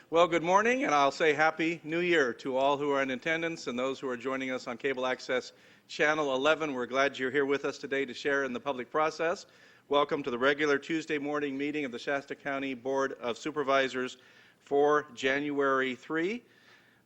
Well, good morning, and I'll say Happy New Year to all who are in attendance and those who are joining us on Cable Access Channel 11. We're glad you're here with us today to share in the public process. Welcome to the regular Tuesday morning meeting of the Shasta County Board of Supervisors for January 3.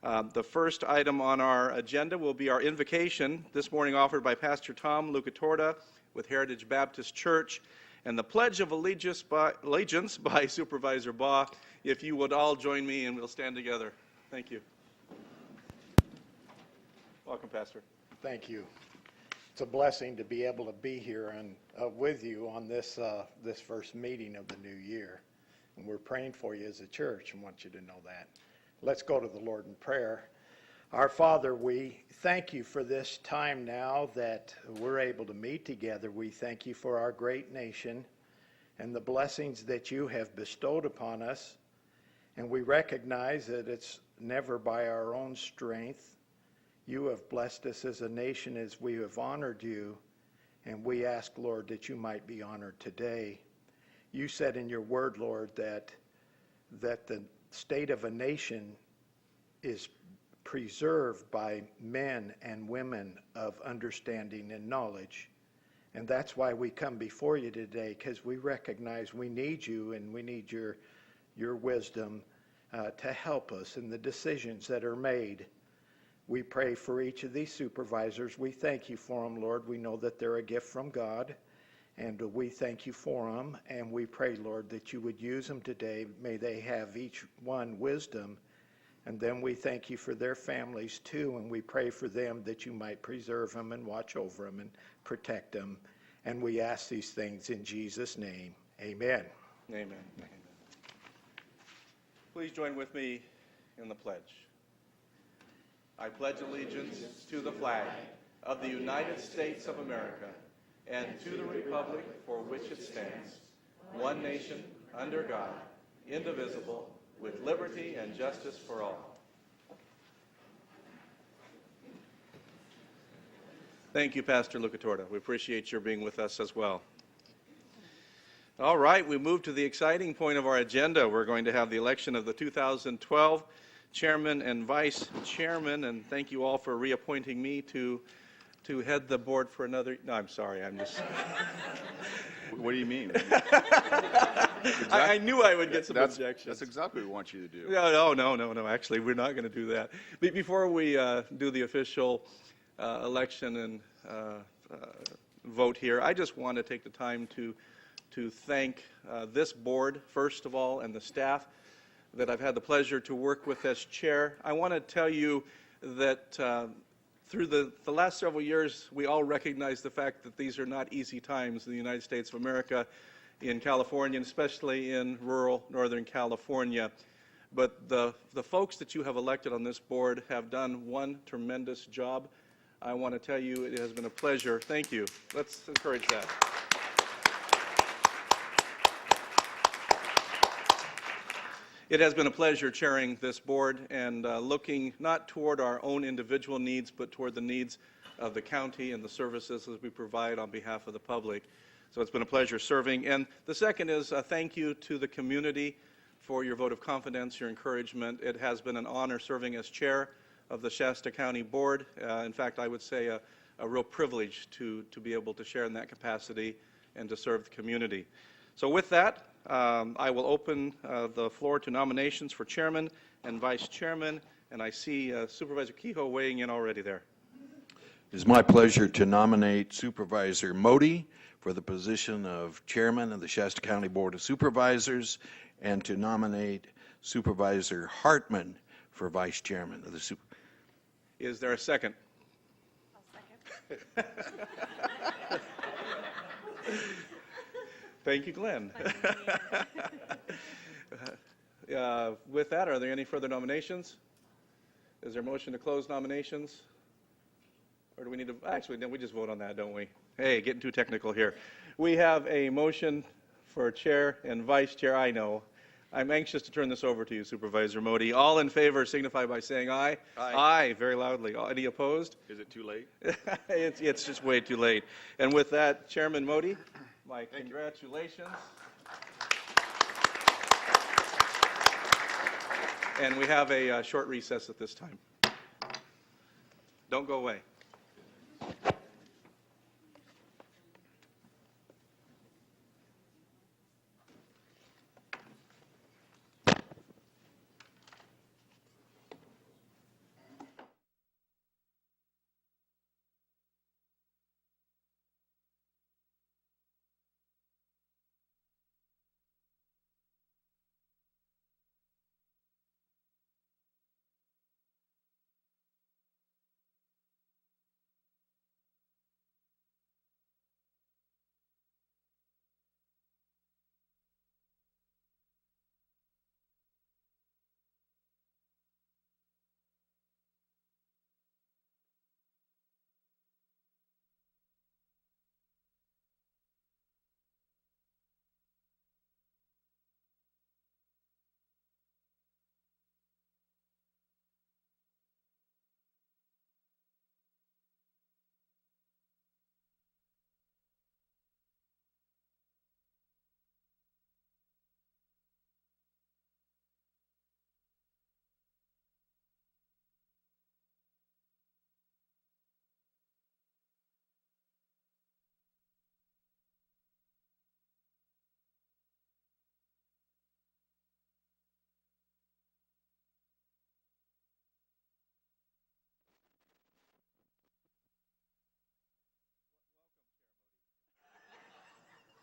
The first item on our agenda will be our invocation, this morning offered by Pastor Tom Lucatorta with Heritage Baptist Church, and the Pledge of Allegiance by Supervisor Baugh. If you would all join me and we'll stand together. Thank you. Welcome, Pastor. Thank you. It's a blessing to be able to be here and with you on this first meeting of the new year. And we're praying for you as a church and want you to know that. Let's go to the Lord in prayer. Our Father, we thank you for this time now that we're able to meet together. We thank you for our great nation and the blessings that you have bestowed upon us. And we recognize that it's never by our own strength. You have blessed us as a nation as we have honored you. And we ask, Lord, that you might be honored today. You said in your word, Lord, that the state of a nation is preserved by men and women of understanding and knowledge. And that's why we come before you today, because we recognize we need you and we need your wisdom to help us in the decisions that are made. We pray for each of these supervisors. We thank you for them, Lord. We know that they're a gift from God, and we thank you for them. And we pray, Lord, that you would use them today. May they have each one wisdom. And then we thank you for their families too, and we pray for them that you might preserve them and watch over them and protect them. And we ask these things in Jesus' name. Amen. Amen. Amen. Please join with me in the pledge. I pledge allegiance to the flag of the United States of America and to the republic for which it stands, one nation, under God, indivisible, with liberty and justice for all. Thank you, Pastor Lucatorta. We appreciate your being with us as well. All right, we move to the exciting point of our agenda. We're going to have the election of the 2012 chairman and vice chairman, and thank you all for reappointing me to head the board for another. No, I'm sorry. I'm just. What do you mean? I knew I would get some objections. That's exactly what we want you to do. No. Actually, we're not going to do that. Before we do the official election and vote here, I just want to take the time to thank this board, first of all, and the staff that I've had the pleasure to work with as chair. I want to tell you that through the last several years, we all recognize the fact that these are not easy times in the United States of America, in California, and especially in rural Northern California. But the folks that you have elected on this board have done one tremendous job. I want to tell you it has been a pleasure. Thank you. Let's encourage that. It has been a pleasure chairing this board and looking not toward our own individual needs, but toward the needs of the county and the services that we provide on behalf of the public. So it's been a pleasure serving. And the second is a thank you to the community for your vote of confidence, your encouragement. It has been an honor serving as chair of the Shasta County Board. In fact, I would say a real privilege to be able to share in that capacity and to serve the community. So with that, I will open the floor to nominations for chairman and vice chairman, and I see Supervisor Kehoe weighing in already there. It is my pleasure to nominate Supervisor Modi for the position of chairman of the Shasta County Board of Supervisors and to nominate Supervisor Hartman for vice chairman of the Is there a second? I'll second. Thank you, Glenn. With that, are there any further nominations? Is there a motion to close nominations? Or do we need to, actually, no, we just vote on that, don't we? Hey, getting too technical here. We have a motion for chair and vice chair. I know. I'm anxious to turn this over to you, Supervisor Modi. All in favor signify by saying aye. Aye. Aye, very loudly. Any opposed? Is it too late? It's just way too late. And with that, Chairman Modi, my congratulations. And we have a short recess at this time. Don't go away.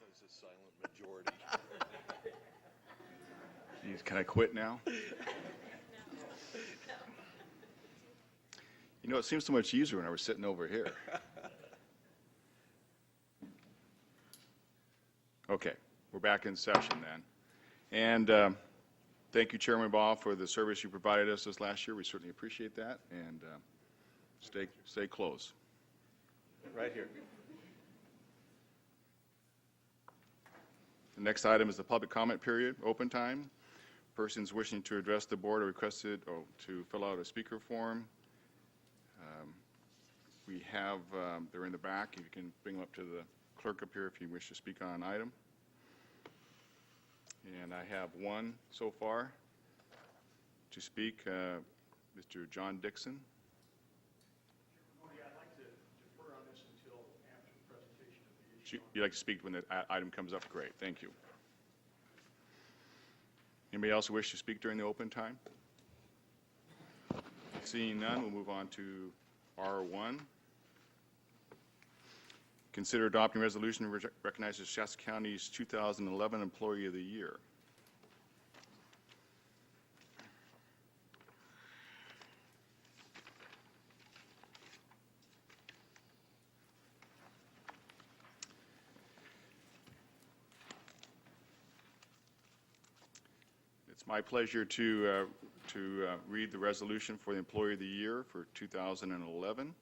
There's a silent majority. Jeez, can I quit now? You know, it seems so much easier when I was sitting over here. Okay, we're back in session then. And thank you, Chairman Ball, for the service you provided us this last year. We certainly appreciate that, and stay close. Right here. The next item is the public comment period, open time. Persons wishing to address the board are requested to fill out a speaker form. We have, they're in the back. You can bring them up to the clerk up here if you wish to speak on an item. And I have one so far to speak, Mr. John Dixon. I'd like to defer on this until after the presentation of the issue. You'd like to speak when the item comes up? Great, thank you. Anybody else wish to speak during the open time? Seeing none, we'll move on to R1. Consider adopting resolution to recognize Shasta County's 2011 Employee of the Year. It's my pleasure to read the resolution for the Employee of the Year for 2011.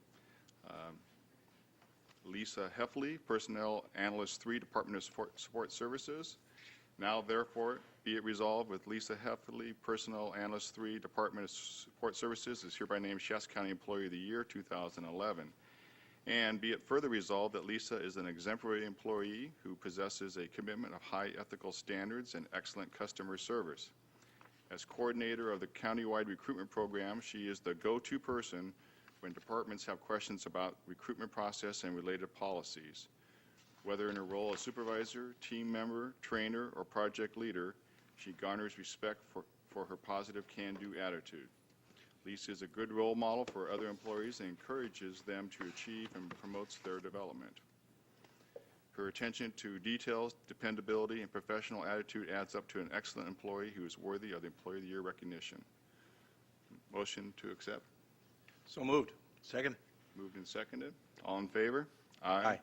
Lisa Heffley, Personnel Analyst 3, Department of Support Services. Now, therefore, be it resolved with Lisa Heffley, Personnel Analyst 3, Department of Support Services, is hereby named Shasta County Employee of the Year 2011. And be it further resolved that Lisa is an exemplary employee who possesses a commitment of high ethical standards and excellent customer service. As coordinator of the countywide recruitment program, she is the go-to person when departments have questions about recruitment process and related policies. Whether in her role as supervisor, team member, trainer, or project leader, she garners respect for her positive can-do attitude. Lisa is a good role model for other employees and encourages them to achieve and promotes their development. Her attention to details, dependability, and professional attitude adds up to an excellent employee who is worthy of the Employee of the Year recognition. Motion to accept. So moved. Second? Moved and seconded. All in favor? Aye.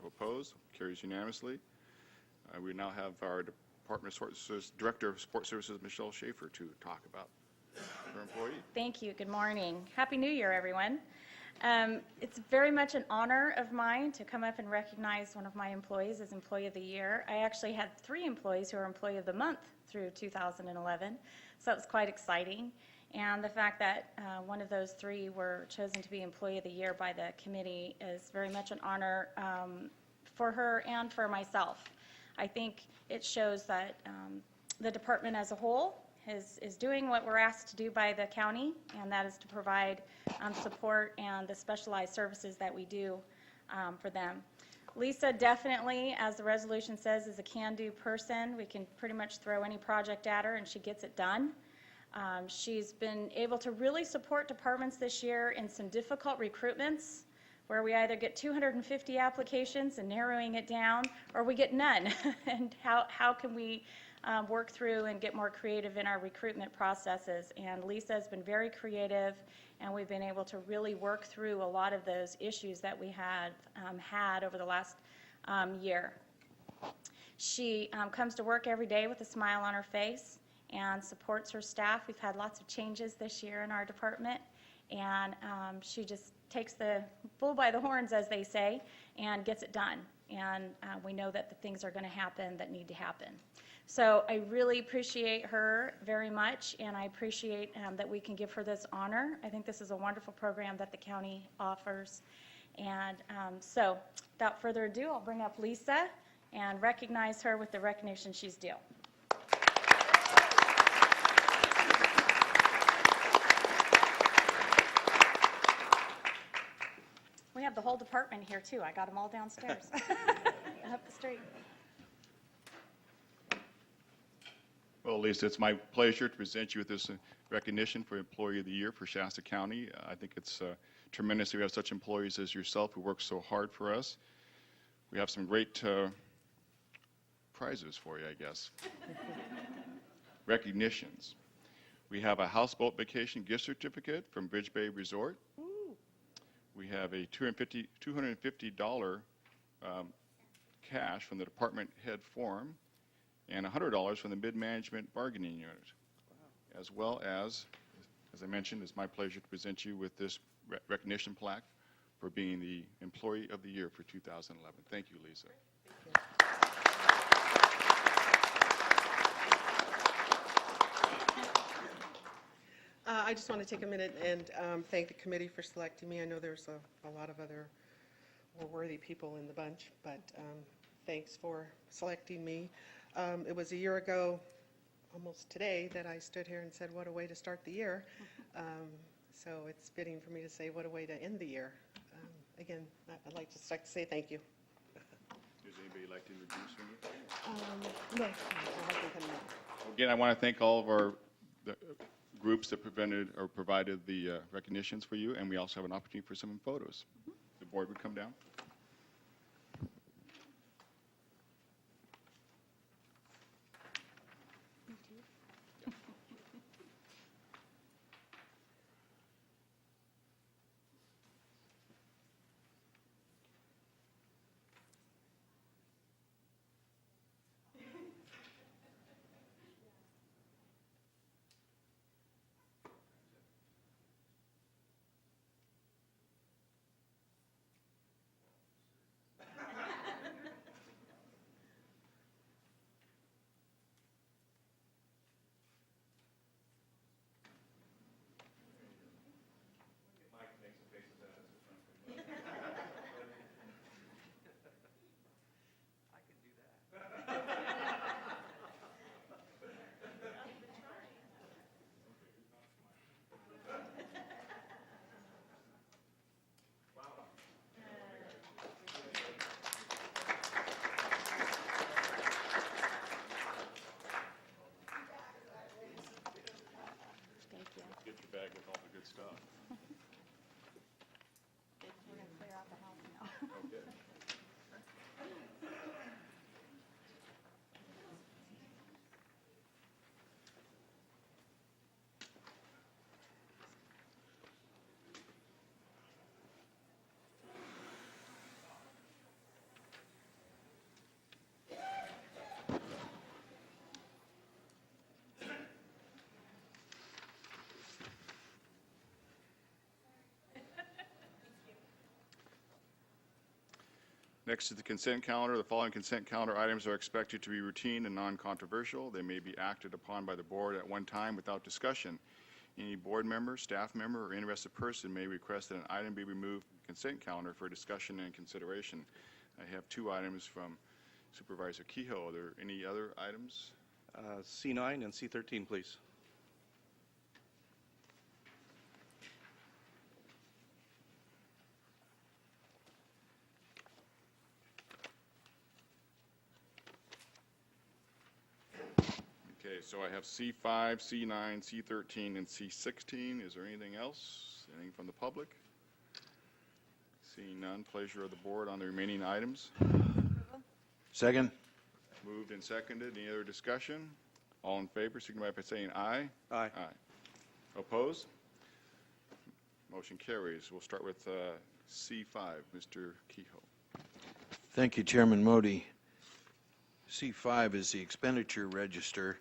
Opposed? Carries unanimously. We now have our Department of Support Services, Director of Support Services, Michelle Schaefer, to talk about her employee. Thank you. Good morning. Happy New Year, everyone. It's very much an honor of mine to come up and recognize one of my employees as Employee of the Year. I actually had 3 employees who were Employee of the Month through 2011, so that was quite exciting. And the fact that one of those 3 were chosen to be Employee of the Year by the committee is very much an honor for her and for myself. I think it shows that the department as a whole is doing what we're asked to do by the county, and that is to provide support and the specialized services that we do for them. Lisa definitely, as the resolution says, is a can-do person. We can pretty much throw any project at her and she gets it done. She's been able to really support departments this year in some difficult recruitments where we either get 250 applications and narrowing it down, or we get none. And how can we work through and get more creative in our recruitment processes? And Lisa has been very creative, and we've been able to really work through a lot of those issues that we had over the last year. She comes to work every day with a smile on her face and supports her staff. We've had lots of changes this year in our department, and she just takes the bull by the horns, as they say, and gets it done. And we know that the things are going to happen that need to happen. So I really appreciate her very much, and I appreciate that we can give her this honor. I think this is a wonderful program that the county offers. And so without further ado, I'll bring up Lisa and recognize her with the recognition she's due. We have the whole department here, too. I got them all downstairs and up the street. Well, Lisa, it's my pleasure to present you with this recognition for Employee of the Year for Shasta County. I think it's tremendous that we have such employees as yourself who work so hard for us. We have some great prizes for you, I guess. Recognitions. We have a houseboat vacation gift certificate from Bridge Bay Resort. We have a $250 cash from the department head forum, and $100 from the mid-management bargaining unit. Wow. As well as I mentioned, it's my pleasure to present you with this recognition plaque for being the Employee of the Year for 2011. Thank you, Lisa. I just want to take a minute and thank the committee for selecting me. I know there's a lot of other more worthy people in the bunch, but thanks for selecting me. It was a year ago, almost today, that I stood here and said, what a way to start the year. So it's fitting for me to say, what a way to end the year. Again, I'd like to say thank you. Does anybody like to introduce me? No, I think I'm not. Again, I want to thank all of the groups that provided the recognitions for you, and we also have an opportunity for some photos. The board would come down. Get your bag with all the good stuff. We're going to clear out the house now. Okay. Next to the consent calendar, the following consent calendar items are expected to be routine and non-controversial. They may be acted upon by the board at one time without discussion. Any board member, staff member, or interested person may request that an item be removed from the consent calendar for discussion and consideration. I have two items from Supervisor Kehoe. Are there any other items? C9 and C13, please. Okay, so I have C5, C9, C13, and C16. Is there anything else? Anything from the public? Seeing none, pleasure of the board on the remaining items. Second? Moved and seconded. Any other discussion? All in favor, signify by saying aye. Aye. Aye. Opposed? Motion carries. We'll start with C5, Mr. Kehoe. Thank you, Chairman Modi. C5 is the expenditure register,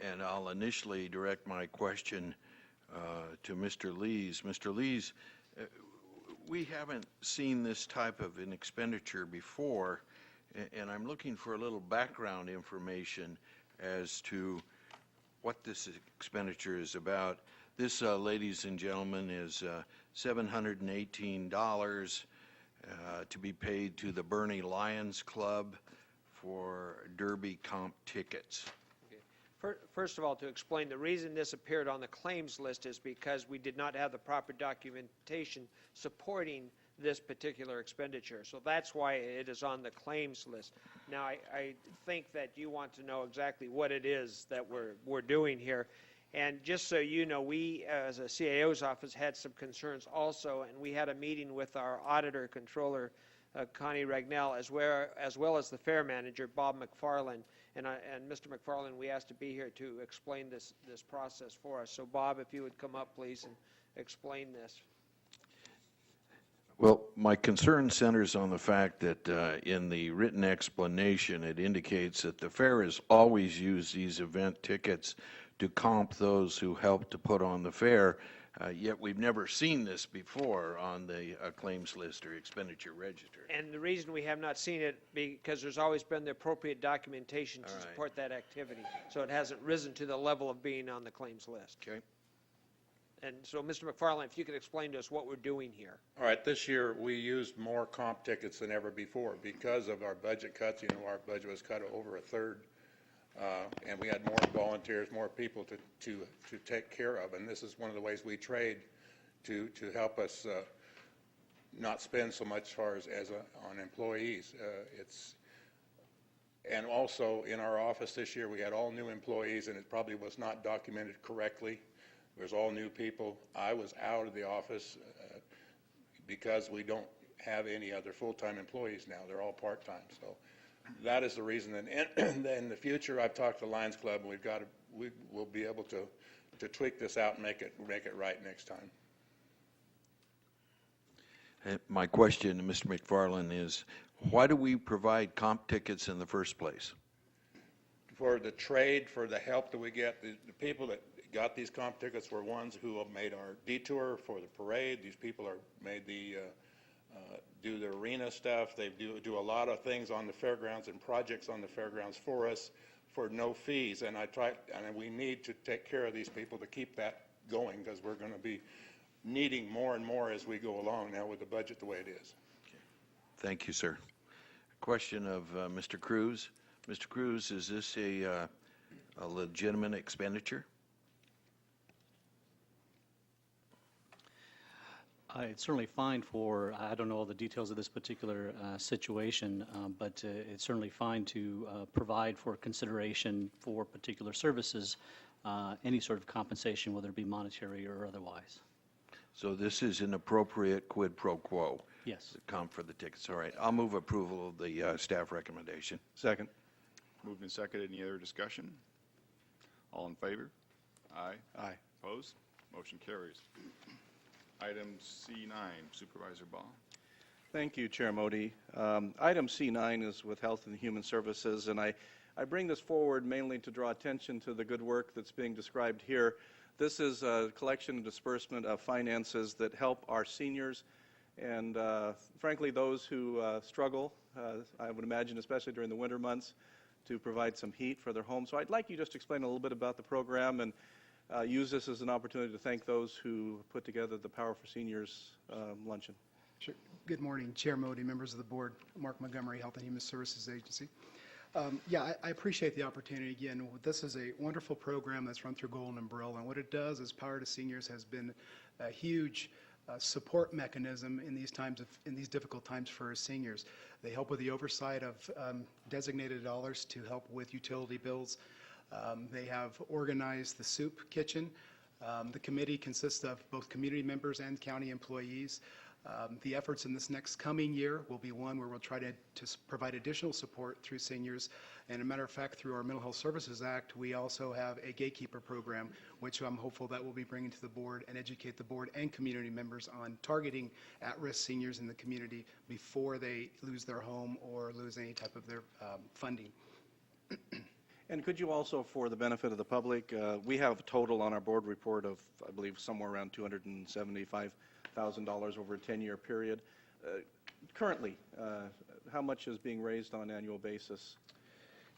and I'll initially direct my question to Mr. Lees. Mr. Lees, we haven't seen this type of an expenditure before, and I'm looking for a little background information as to what this expenditure is about. This, ladies and gentlemen, is $718 to be paid to the Bernie Lions Club for Derby comp tickets. First of all, to explain, the reason this appeared on the claims list is because we did not have the proper documentation supporting this particular expenditure. So that's why it is on the claims list. Now, I think that you want to know exactly what it is that we're doing here. And just so you know, we, as a CAO's office, had some concerns also, and we had a meeting with our auditor controller, Connie Ragnell, as well as the fair manager, Bob McFarland. And Mr. McFarland, we asked to be here to explain this process for us. So, Bob, if you would come up, please, and explain this. Well, my concern centers on the fact that in the written explanation, it indicates that the fair has always used these event tickets to comp those who helped to put on the fair, yet we've never seen this before on the claims list or expenditure register. And the reason we have not seen it, because there's always been the appropriate documentation to support that activity. So it hasn't risen to the level of being on the claims list. Okay. And so, Mr. McFarland, if you could explain to us what we're doing here. All right, this year we used more comp tickets than ever before because of our budget cuts. You know, our budget was cut over a third, and we had more volunteers, more people to take care of. And this is one of the ways we trade to help us not spend so much as far as on employees. And also in our office this year we had all new employees, and it probably was not documented correctly. There's all new people. I was out of the office because we don't have any other full-time employees now. They're all part-time. So that is the reason. And in the future, I've talked to the Lions Club, and we will be able to tweak this out and make it right next time. My question to Mr. McFarland is, why do we provide comp tickets in the first place? For the trade, for the help that we get, the people that got these comp tickets were ones who have made our detour for the parade. These people are made do the arena stuff. They do a lot of things on the fairgrounds and projects on the fairgrounds for us for no fees. And we need to take care of these people to keep that going, because we're going to be needing more and more as we go along now with the budget the way it is. Okay. Thank you, sir. Question of Mr. Cruz. Mr. Cruz, is this a legitimate expenditure? It's certainly fine for, I don't know all the details of this particular situation, but it's certainly fine to provide for consideration for particular services, any sort of compensation, whether it be monetary or otherwise. So this is an appropriate quid pro quo? Yes. The comp for the tickets. All right. I'll move approval of the staff recommendation. Second. Moved and seconded. Any other discussion? All in favor? Aye. Aye. Opposed? Motion carries. Item C9, Supervisor Ball. Thank you, Chair Modi. Item C9 is with Health and Human Services, and I bring this forward mainly to draw attention to the good work that's being described here. This is a collection and disbursement of finances that help our seniors and, frankly, those who struggle, I would imagine, especially during the winter months, to provide some heat for their homes. So I'd like you just to explain a little bit about the program and use this as an opportunity to thank those who put together the Power for Seniors luncheon. Sure. Good morning, Chair Modi, members of the board, Mark Montgomery, Health and Human Services Agency. I appreciate the opportunity again. This is a wonderful program that's run through Golden Umbrella, and what it does is Power to Seniors has been a huge support mechanism in these difficult times for our seniors. They help with the oversight of designated dollars to help with utility bills. They have organized the soup kitchen. The committee consists of both community members and county employees. The efforts in this next coming year will be one where we'll try to provide additional support through seniors. And a matter of fact, through our Mental Health Services Act, we also have a gatekeeper program, which I'm hopeful that we'll be bringing to the board and educate the board and community members on targeting at-risk seniors in the community before they lose their home or lose any type of their funding. And could you also, for the benefit of the public, we have a total on our board report of, I believe, somewhere around $275,000 over a 10-year period. Currently, how much is being raised on an annual basis?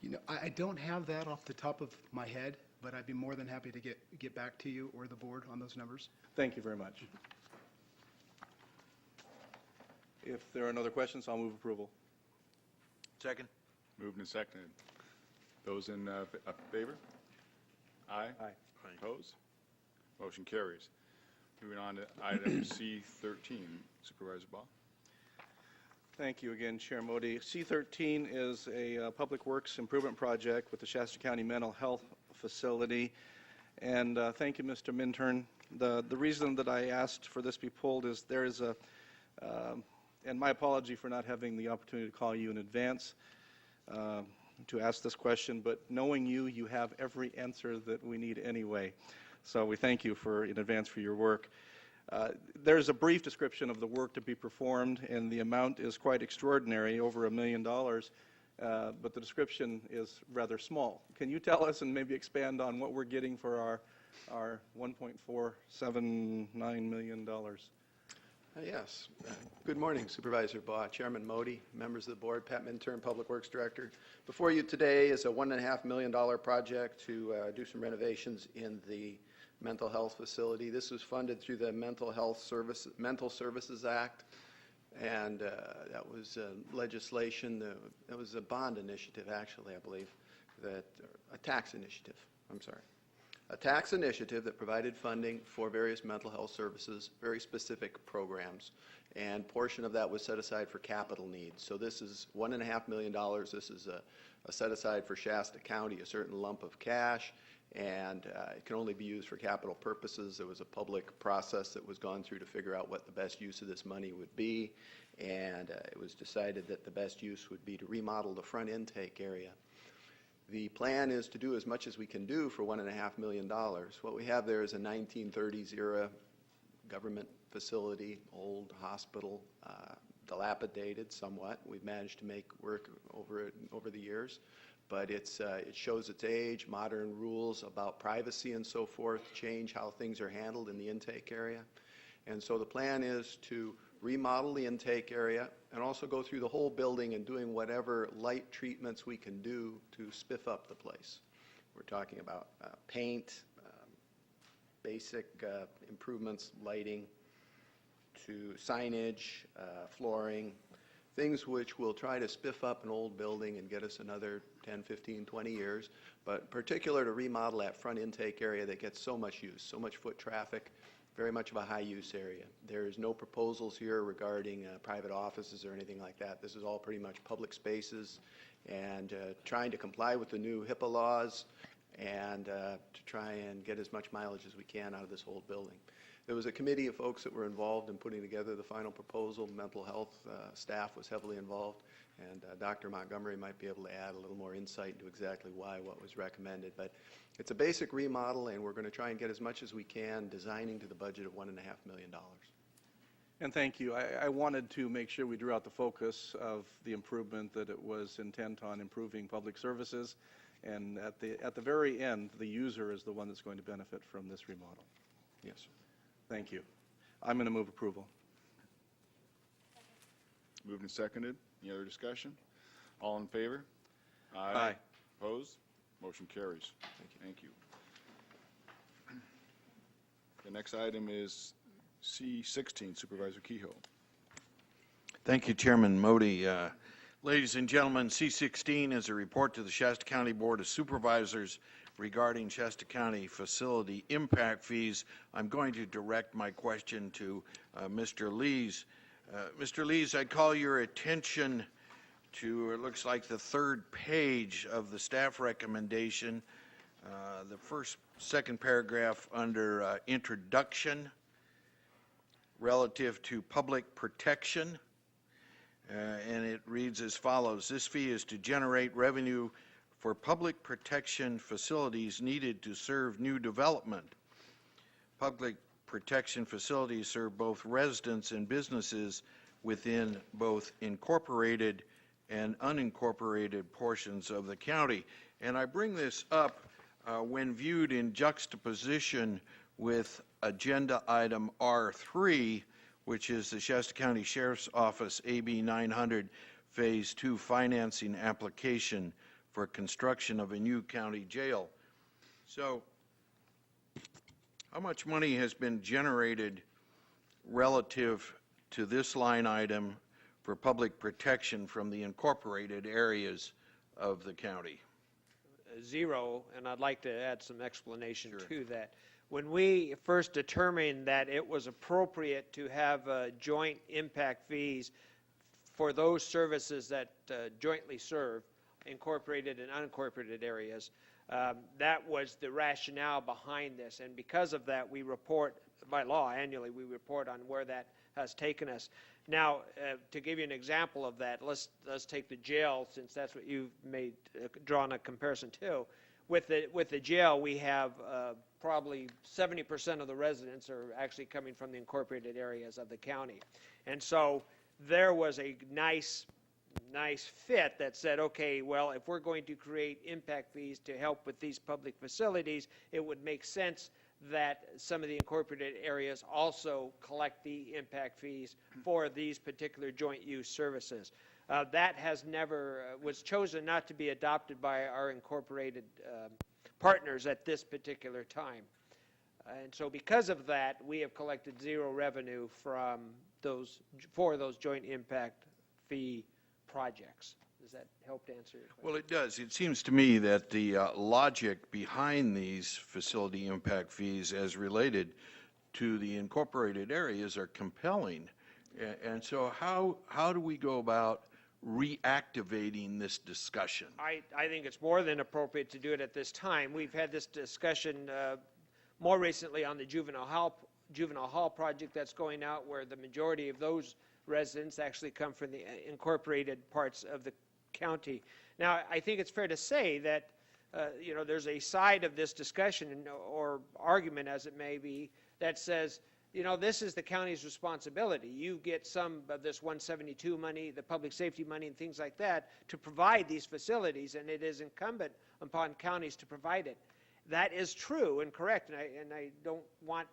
You know, I don't have that off the top of my head, but I'd be more than happy to get back to you or the board on those numbers. Thank you very much. If there are no other questions, I'll move approval. Second. Moved and seconded. Those in favor? Aye. Aye. Opposed? Motion carries. Moving on to item C13, Supervisor Ball. Thank you again, Chair Modi. C13 is a public works improvement project with the Shasta County Mental Health Facility. And thank you, Mr. Minturn. The reason that I asked for this be pulled is there is a, and my apology for not having the opportunity to call you in advance to ask this question, but knowing you, you have every answer that we need anyway. So we thank you in advance for your work. There's a brief description of the work to be performed, and the amount is quite extraordinary, over $1 million, but the description is rather small. Can you tell us and maybe expand on what we're getting for our $1.479 million? Yes. Good morning, Supervisor Baugh, Chairman Modi, members of the board, Pat Minturn, Public Works Director. Before you today is a $1.5 million project to do some renovations in the mental health facility. This was funded through the Mental Services Act, and that was legislation. That was a bond initiative, actually, I believe, a tax initiative. I'm sorry. A tax initiative that provided funding for various mental health services, very specific programs, and portion of that was set aside for capital needs. So this is $1.5 million. This is a set aside for Shasta County, a certain lump of cash, and it can only be used for capital purposes. There was a public process that was gone through to figure out what the best use of this money would be, and it was decided that the best use would be to remodel the front intake area. The plan is to do as much as we can do for $1.5 million. What we have there is a 1930s era government facility, old hospital, dilapidated somewhat. We've managed to make work over the years, but it shows its age. Modern rules about privacy and so forth change how things are handled in the intake area. And so the plan is to remodel the intake area and also go through the whole building and doing whatever light treatments we can do to spiff up the place. We're talking about paint, basic improvements, lighting, to signage, flooring, things which will try to spiff up an old building and get us another 10, 15, 20 years, but particular to remodel that front intake area that gets so much use, so much foot traffic, very much of a high-use area. There's no proposals here regarding private offices or anything like that. This is all pretty much public spaces, and trying to comply with the new HIPAA laws and to try and get as much mileage as we can out of this whole building. There was a committee of folks that were involved in putting together the final proposal. Mental health staff was heavily involved, and Dr. Montgomery might be able to add a little more insight into exactly why what was recommended. But it's a basic remodel, and we're going to try and get as much as we can, designing to the budget of $1.5 million. And thank you. I wanted to make sure we drew out the focus of the improvement, that it was intent on improving public services, and at the very end, the user is the one that's going to benefit from this remodel. Yes, sir. Thank you. I'm going to move approval. Moved and seconded. Any other discussion? All in favor? Aye. Opposed? Motion carries. Thank you. The next item is C16, Supervisor Kehoe. Thank you, Chairman Modi. Ladies and gentlemen, C16 is a report to the Shasta County Board of Supervisors regarding Shasta County facility impact fees. I'm going to direct my question to Mr. Lees. Mr. Lees, I call your attention to, it looks like the third page of the staff recommendation, second paragraph under introduction relative to public protection. And it reads as follows: this fee is to generate revenue for public protection facilities needed to serve new development. Public protection facilities serve both residents and businesses within both incorporated and unincorporated portions of the county. And I bring this up when viewed in juxtaposition with agenda item R3, which is the Shasta County Sheriff's Office AB 900 Phase 2 financing application for construction of a new county jail. So, how much money has been generated relative to this line item for public protection from the incorporated areas of the county? Zero, and I'd like to add some explanation to that. When we first determined that it was appropriate to have joint impact fees for those services that jointly serve incorporated and unincorporated areas, that was the rationale behind this. And because of that, we report, by law, annually, we report on where that has taken us. Now, to give you an example of that, let's take the jail, since that's what you've made drawn a comparison to. With the jail, we have probably 70% of the residents are actually coming from the incorporated areas of the county. And so there was a nice fit that said, okay, well, if we're going to create impact fees to help with these public facilities, it would make sense that some of the incorporated areas also collect the impact fees for these particular joint use services. That has never, was chosen not to be adopted by our incorporated partners at this particular time. And so because of that, we have collected zero revenue from for those joint impact fee projects. Does that help to answer your question? Well, it does. It seems to me that the logic behind these facility impact fees as related to the incorporated areas are compelling. And so how do we go about reactivating this discussion? I think it's more than appropriate to do it at this time. We've had this discussion more recently on the juvenile hall project that's going out, where the majority of those residents actually come from the incorporated parts of the county. Now, I think it's fair to say that there's a side of this discussion or argument, as it may be, that says, this is the county's responsibility. You get some of this 172 money, the public safety money and things like that, to provide these facilities, and it is incumbent upon counties to provide it. That is true and correct, and I don't want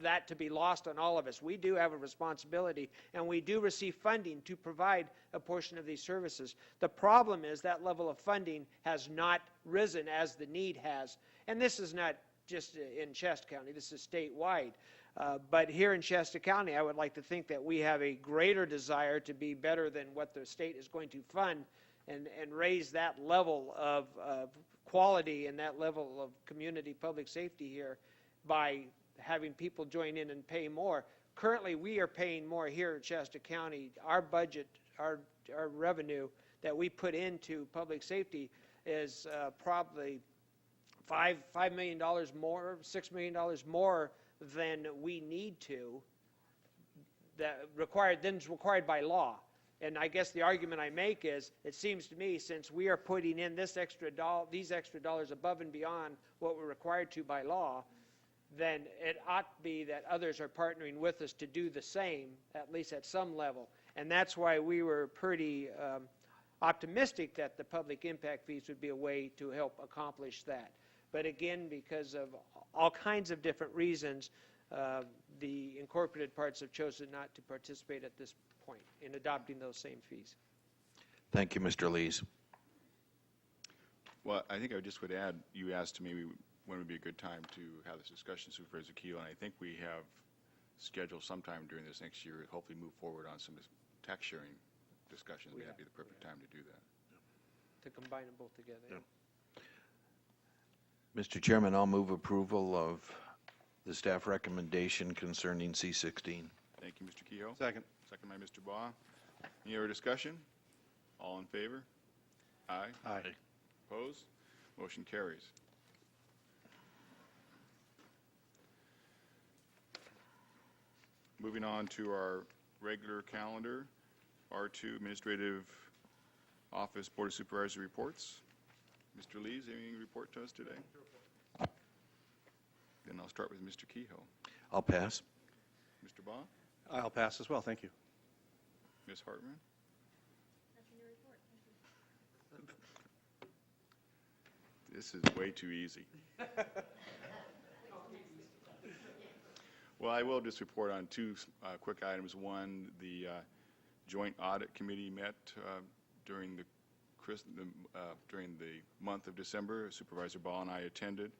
that to be lost on all of us. We do have a responsibility, and we do receive funding to provide a portion of these services. The problem is that level of funding has not risen as the need has, and this is not just in Shasta County, this is statewide. But here in Shasta County, I would like to think that we have a greater desire to be better than what the state is going to fund and raise that level of quality and that level of community public safety here by having people join in and pay more. Currently, we are paying more here in Shasta County. Our budget, our revenue that we put into public safety is probably $5 million more, $6 million more than we need to, than's required by law. And I guess the argument I make is, it seems to me, since we are putting in these extra dollars above and beyond what we're required to by law, then it ought to be that others are partnering with us to do the same, at least at some level. And that's why we were pretty optimistic that the public impact fees would be a way to help accomplish that. But again, because of all kinds of different reasons, the incorporated parts have chosen not to participate at this point in adopting those same fees. Thank you, Mr. Lees. Well, I think I just would add, you asked me when would be a good time to have this discussion, Supervisor Keel, and I think we have scheduled sometime during this next year, hopefully move forward on some tax sharing discussions. That'd be the perfect time to do that. To combine them both together. Yeah. Mr. Chairman, I'll move approval of the staff recommendation concerning C-16. Thank you, Mr. Kehoe. Second. Second by Mr. Baugh. Any other discussion? All in favor? Aye. Aye. Opposed? Motion carries. Moving on to our regular calendar, R2 Administrative Office Board of Supervisors reports. Mr. Lees, any report to us today? Then I'll start with Mr. Kehoe. I'll pass. Mr. Baugh? I'll pass as well, thank you. Ms. Hartman? This is way too easy. Well, I will just report on two quick items. One, the Joint Audit Committee met during the month of December. Supervisor Ball and I attended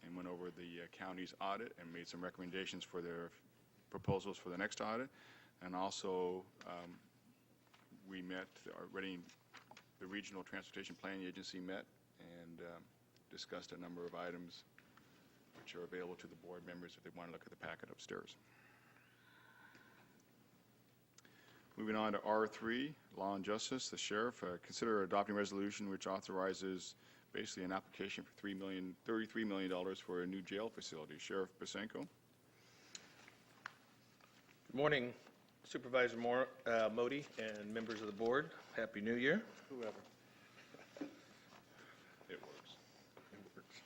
and went over the county's audit and made some recommendations for their proposals for the next audit. And also, we met, the Regional Transportation Planning Agency met and discussed a number of items which are available to the board members if they want to look at the packet upstairs. Moving on to R3, Law and Justice, the Sheriff. Consider adopting a resolution which authorizes basically an application for $33 million for a new jail facility. Sheriff Basenko. Good morning, Supervisor Modi and members of the board. Happy New Year. Whoever. It works. It works.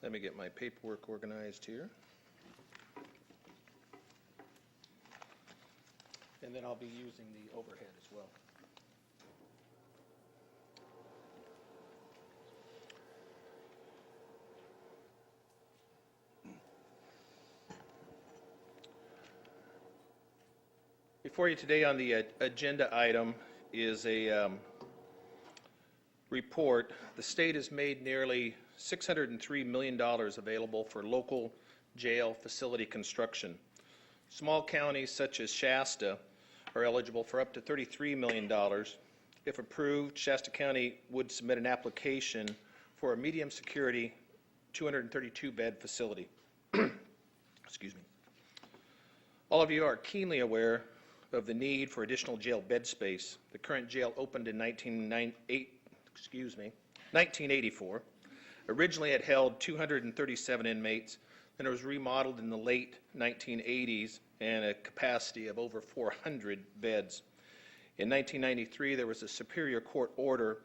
Let me get my paperwork organized here. And then I'll be using the overhead as well. Before you today on the agenda item is a report. The state has made nearly $603 million available for local jail facility construction. Small counties such as Shasta are eligible for up to $33 million. If approved, Shasta County would submit an application for a medium security 232-bed facility. Excuse me. All of you are keenly aware of the need for additional jail bed space. The current jail opened in 1984. Originally it held 237 inmates, and it was remodeled in the late 1980s and a capacity of over 400 beds. In 1993, there was a Superior Court order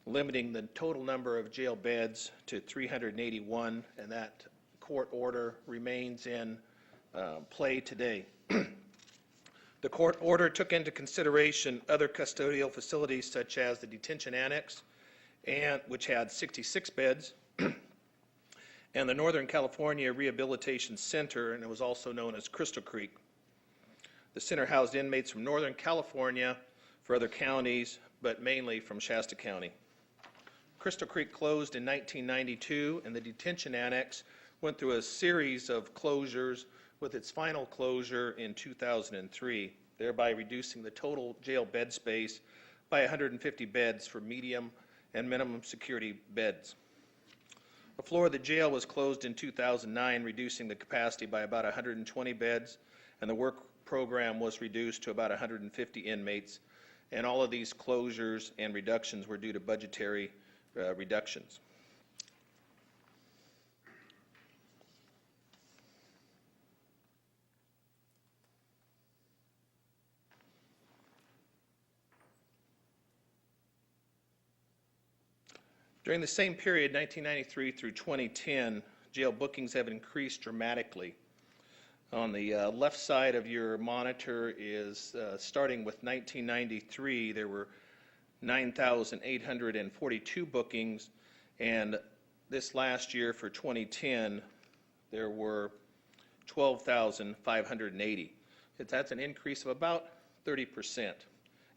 limiting the total number of jail beds to 381, and that court order remains in play today. The court order took into consideration other custodial facilities such as the detention annex, which had 66 beds, and the Northern California Rehabilitation Center, and it was also known as Crystal Creek. The center housed inmates from Northern California, for other counties, but mainly from Shasta County. Crystal Creek closed in 1992, and the detention annex went through a series of closures with its final closure in 2003, thereby reducing the total jail bed space by 150 beds for medium and minimum security beds. The floor of the jail was closed in 2009, reducing the capacity by about 120 beds, and the work program was reduced to about 150 inmates, and all of these closures and reductions were due to budgetary reductions. During the same period, 1993 through 2010, jail bookings have increased dramatically. On the left side of your monitor is, starting with 1993, there were 9,842 bookings, and this last year for 2010, there were 12,580. That's an increase of about 30%.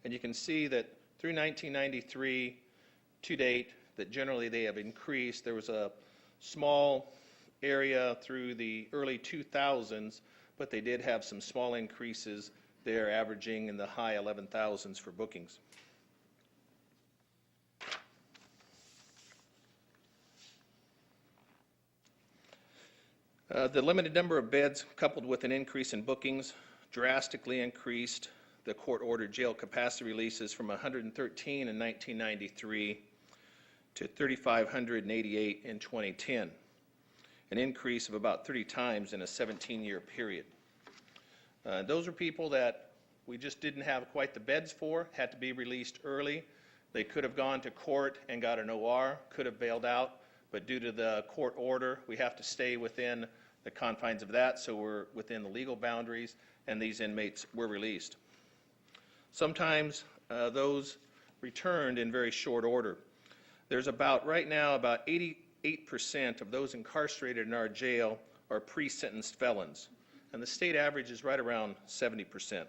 And you can see that through 1993 to date, that generally they have increased. There was a small area through the early 2000s, but they did have some small increases there, averaging in the high 11,000s for bookings. The limited number of beds, coupled with an increase in bookings, drastically increased the court-ordered jail capacity releases from 113 in 1993 to 3,588 in 2010, an increase of about 30 times in a 17-year period. Those are people that we just didn't have quite the beds for, had to be released early. They could have gone to court and got an OR, could have bailed out, but due to the court order, we have to stay within the confines of that, so we're within the legal boundaries, and these inmates were released. Sometimes those returned in very short order. There's right now, about 88% of those incarcerated in our jail are pre-sentenced felons, and the state average is right around 70%.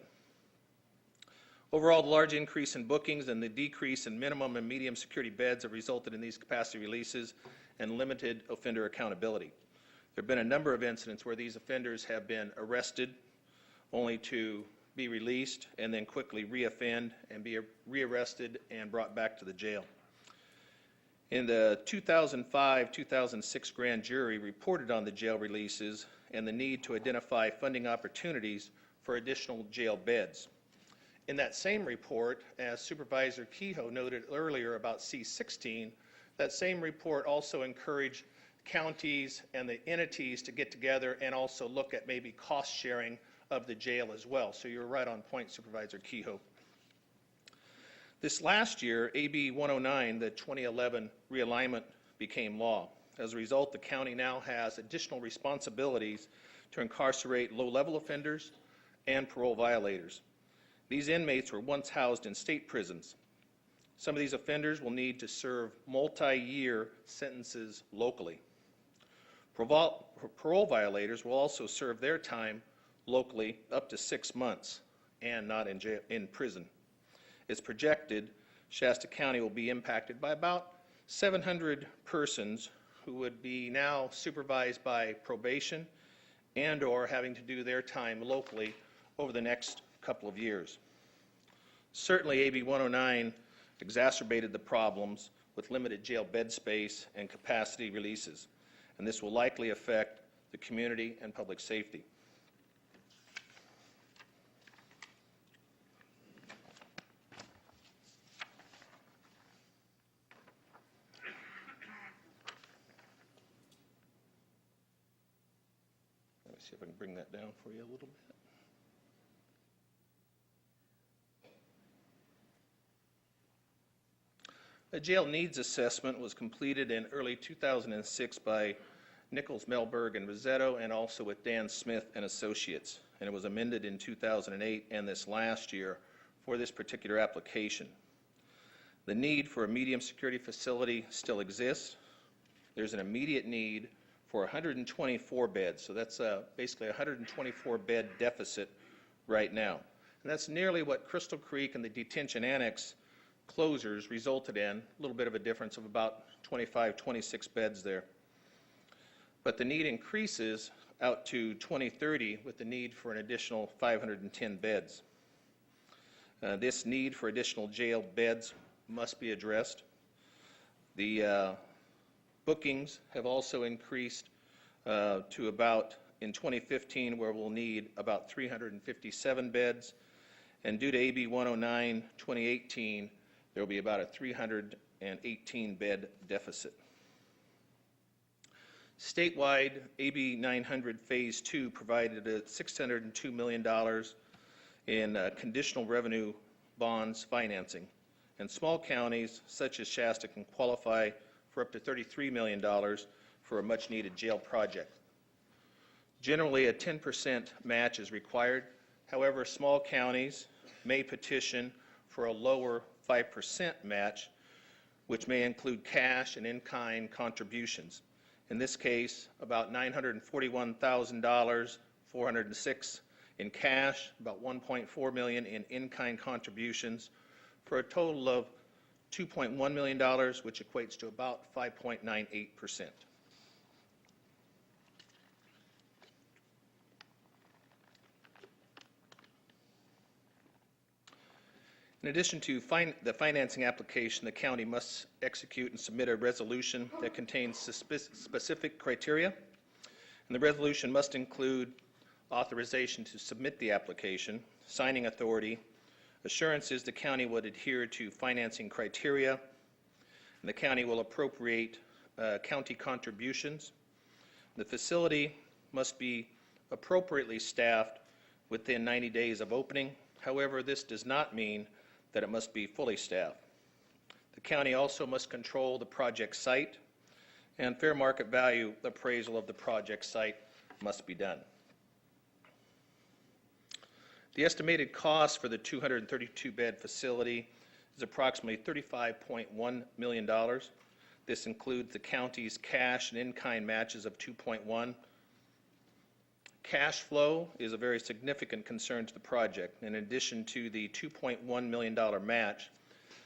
Overall, the large increase in bookings and the decrease in minimum and medium security beds have resulted in these capacity releases and limited offender accountability. There have been a number of incidents where these offenders have been arrested only to be released and then quickly reoffend and be rearrested and brought back to the jail. In the 2005-2006 grand jury reported on the jail releases and the need to identify funding opportunities for additional jail beds. In that same report, as Supervisor Kehoe noted earlier about C-16, that same report also encouraged counties and the entities to get together and also look at maybe cost sharing of the jail as well. So you're right on point, Supervisor Kehoe. This last year, AB 109, the 2011 realignment, became law. As a result, the county now has additional responsibilities to incarcerate low-level offenders and parole violators. These inmates were once housed in state prisons. Some of these offenders will need to serve multi-year sentences locally. Parole violators will also serve their time locally up to 6 months and not in prison. It's projected Shasta County will be impacted by about 700 persons who would be now supervised by probation and or having to do their time locally over the next couple of years. Certainly, AB 109 exacerbated the problems with limited jail bed space and capacity releases, and this will likely affect the community and public safety. Let me see if I can bring that down for you a little bit. A jail needs assessment was completed in early 2006 by Nichols, Melberg, and Rosetto, and also with Dan Smith and Associates. And it was amended in 2008 and this last year for this particular application. The need for a medium security facility still exists. There's an immediate need for 124 beds, so that's basically a 124 bed deficit right now. And that's nearly what Crystal Creek and the detention annex closures resulted in, a little bit of a difference of about 25, 26 beds there. But the need increases out to 2030 with the need for an additional 510 beds. This need for additional jail beds must be addressed. The bookings have also increased to about, in 2015, where we'll need about 357 beds. And due to AB 109, 2018, there will be about a 318 bed deficit. Statewide, AB 900 Phase 2 provided $602 million in conditional revenue bonds financing, and small counties such as Shasta can qualify for up to $33 million for a much-needed jail project. Generally, a 10% match is required. However, small counties may petition for a lower 5% match, which may include cash and in-kind contributions. In this case, about $941,000, $406 in cash, about $1.4 million in in-kind contributions, for a total of $2.1 million, which equates to about 5.98%. In addition to the financing application, the county must execute and submit a resolution that contains specific criteria, and the resolution must include authorization to submit the application, signing authority, assurances the county would adhere to financing criteria, and the county will appropriate county contributions. The facility must be appropriately staffed within 90 days of opening. However, this does not mean that it must be fully staffed. The county also must control the project site, and fair market value appraisal of the project site must be done. The estimated cost for the 232-bed facility is approximately $35.1 million. This includes the county's cash and in-kind matches of $2.1 million. Cash flow is a very significant concern to the project. In addition to the $2.1 million match,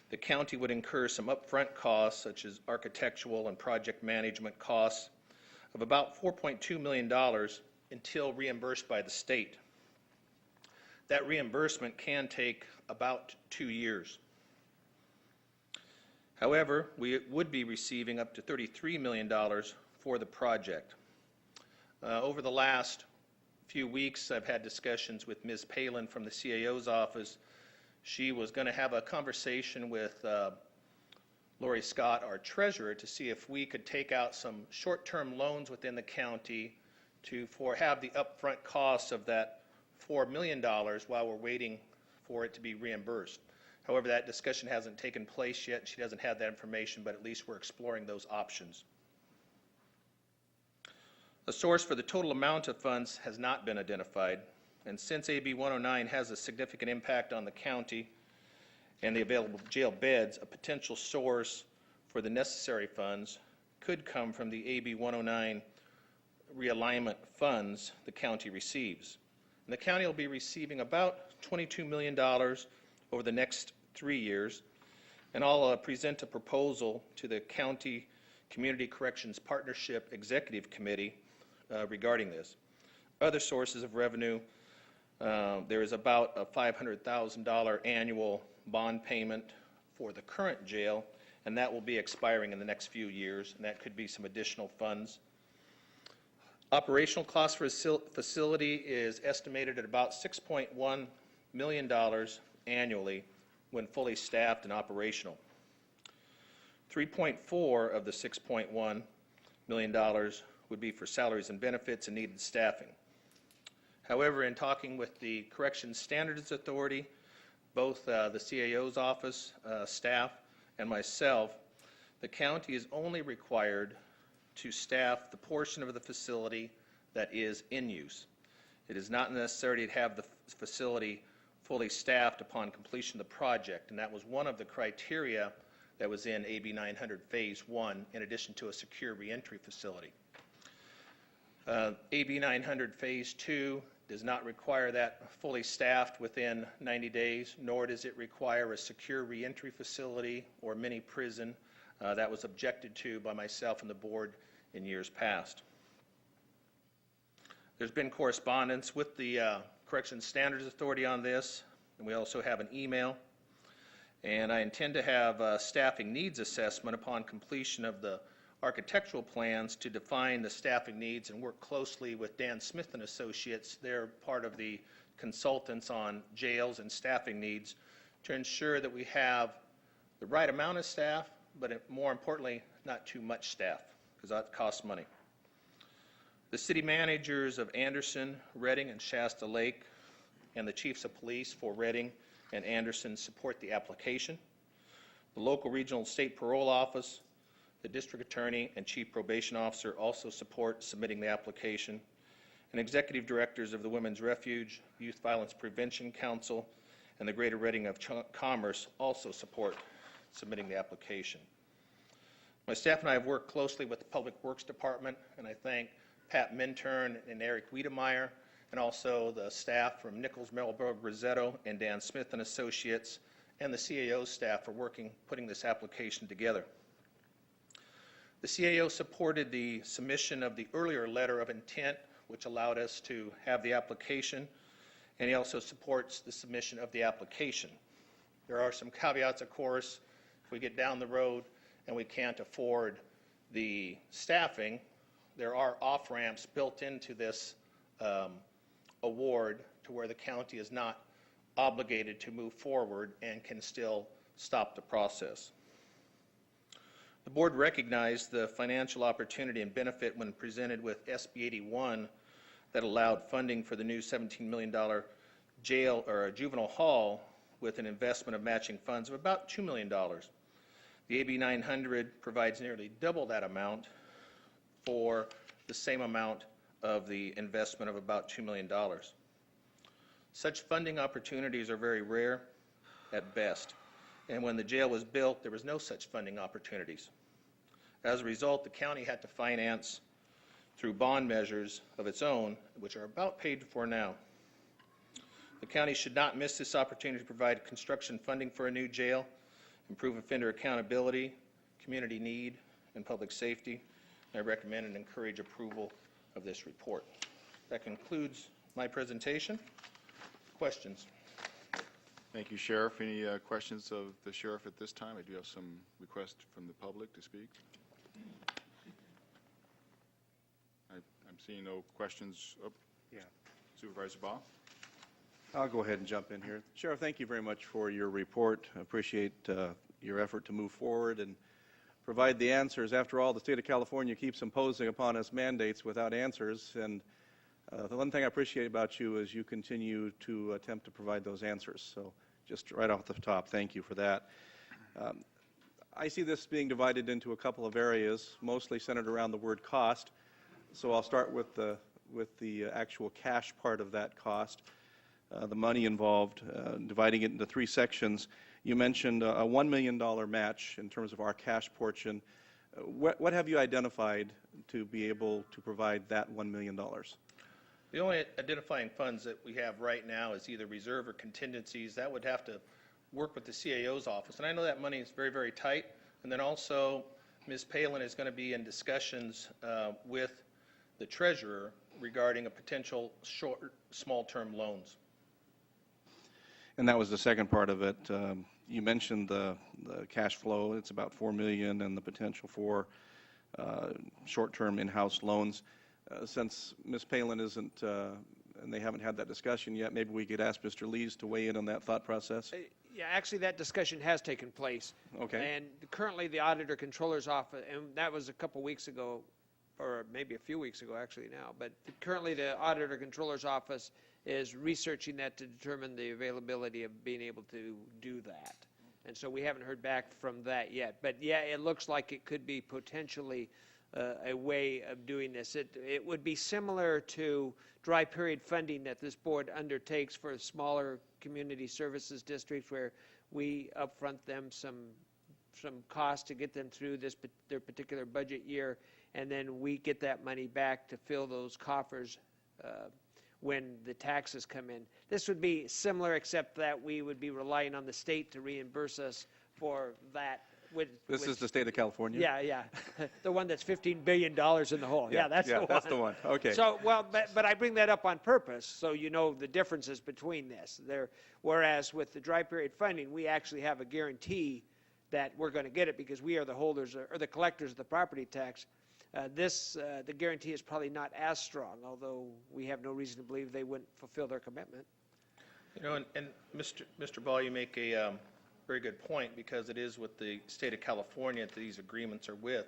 the county would incur some upfront costs, such as architectural and project management costs, of about $4.2 million until reimbursed by the state. That reimbursement can take about 2 years. However, we would be receiving up to $33 million for the project. Over the last few weeks, I've had discussions with Ms. Palin from the CAO's office. She was going to have a conversation with Lori Scott, our treasurer, to see if we could take out some short-term loans within the county to have the upfront costs of that $4 million while we're waiting for it to be reimbursed. However, that discussion hasn't taken place yet. She doesn't have that information, but at least we're exploring those options. A source for the total amount of funds has not been identified, and since AB 109 has a significant impact on the county and the available jail beds, a potential source for the necessary funds could come from the AB 109 realignment funds the county receives. And the county will be receiving about $22 million over the next 3 years, and I'll present a proposal to the County Community Corrections Partnership Executive Committee regarding this. Other sources of revenue, there is about a $500,000 annual bond payment for the current jail, and that will be expiring in the next few years, and that could be some additional funds. Operational cost for a facility is estimated at about $6.1 million annually when fully staffed and operational. 3.4 of the $6.1 million would be for salaries and benefits and needed staffing. However, in talking with the Corrections Standards Authority, both the CAO's office, staff, and myself, the county is only required to staff the portion of the facility that is in use. It is not necessary to have the facility fully staffed upon completion of the project, and that was one of the criteria that was in AB 900 Phase 1, in addition to a secure reentry facility. AB 900 Phase 2 does not require that fully staffed within 90 days, nor does it require a secure reentry facility or mini prison. That was objected to by myself and the board in years past. There's been correspondence with the Corrections Standards Authority on this, and we also have an email. And I intend to have a staffing needs assessment upon completion of the architectural plans to define the staffing needs and work closely with Dan Smith and Associates. They're part of the consultants on jails and staffing needs to ensure that we have the right amount of staff, but more importantly, not too much staff, because that costs money. The city managers of Anderson, Redding, and Shasta Lake, and the chiefs of police for Redding and Anderson support the application. The local regional state parole office, the district attorney, and chief probation officer also support submitting the application. And executive directors of the Women's Refuge, Youth Violence Prevention Council, and the Greater Redding of Commerce also support submitting the application. My staff and I have worked closely with the Public Works Department, and I thank Pat Minturn and Eric Wiedemeyer, and also the staff from Nichols, Melberg, Rosetto, and Dan Smith and Associates, and the CAO staff for putting this application together. The CAO supported the submission of the earlier letter of intent, which allowed us to have the application, and he also supports the submission of the application. There are some caveats, of course. If we get down the road and we can't afford the staffing, there are off-ramps built into this award to where the county is not obligated to move forward and can still stop the process. The board recognized the financial opportunity and benefit when presented with SB 81 that allowed funding for the new $17 million jail or juvenile hall with an investment of matching funds of about $2 million. The AB 900 provides nearly double that amount for the same amount of the investment of about $2 million. Such funding opportunities are very rare at best, and when the jail was built, there was no such funding opportunities. As a result, the county had to finance through bond measures of its own, which are about paid for now. The county should not miss this opportunity to provide construction funding for a new jail, improve offender accountability, community need, and public safety. I recommend and encourage approval of this report. That concludes my presentation. Questions? Thank you, Sheriff. Any questions of the Sheriff at this time? I do have some requests from the public to speak. I'm seeing no questions. Oh, Yeah. Supervisor Baugh? I'll go ahead and jump in here. Sheriff, thank you very much for your report. I appreciate your effort to move forward and provide the answers. After all, the state of California keeps imposing upon us mandates without answers, and the one thing I appreciate about you is you continue to attempt to provide those answers. So just right off the top, thank you for that. I see this being divided into a couple of areas, mostly centered around the word cost. So I'll start with the actual cash part of that cost, the money involved, dividing it into three sections. You mentioned a $1 million match in terms of our cash portion. What have you identified to be able to provide that $1 million? The only identifying funds that we have right now is either reserve or contingencies. That would have to work with the CAO's office. And I know that money is very, very tight. And then also, Ms. Palin is going to be in discussions with the treasurer regarding a potential small-term loans. And that was the second part of it. You mentioned the cash flow. It's about $4 million and the potential for short-term in-house loans. Since Ms. Palin isn't, and they haven't had that discussion yet, maybe we could ask Mr. Lees to weigh in on that thought process. Yeah, actually, that discussion has taken place. Okay. And currently, the Auditor Controller's Office, and that was a couple weeks ago, or maybe a few weeks ago actually now, but currently the Auditor Controller's Office is researching that to determine the availability of being able to do that. And so we haven't heard back from that yet. But yeah, it looks like it could be potentially a way of doing this. It would be similar to dry period funding that this board undertakes for smaller community services districts, where we upfront them some cost to get them through their particular budget year, and then we get that money back to fill those coffers when the taxes come in. This would be similar, except that we would be relying on the state to reimburse us for that. This is the state of California? Yeah. The one that's $15 billion in the hole. Yeah, that's the one. That's the one. Okay. So, well, but I bring that up on purpose, so you know the differences between this. Whereas with the dry period funding, we actually have a guarantee that we're going to get it because we are the holders or the collectors of the property tax. The guarantee is probably not as strong, although we have no reason to believe they wouldn't fulfill their commitment. You know, and Mr. Ball, you make a very good point, because it is with the state of California that these agreements are with.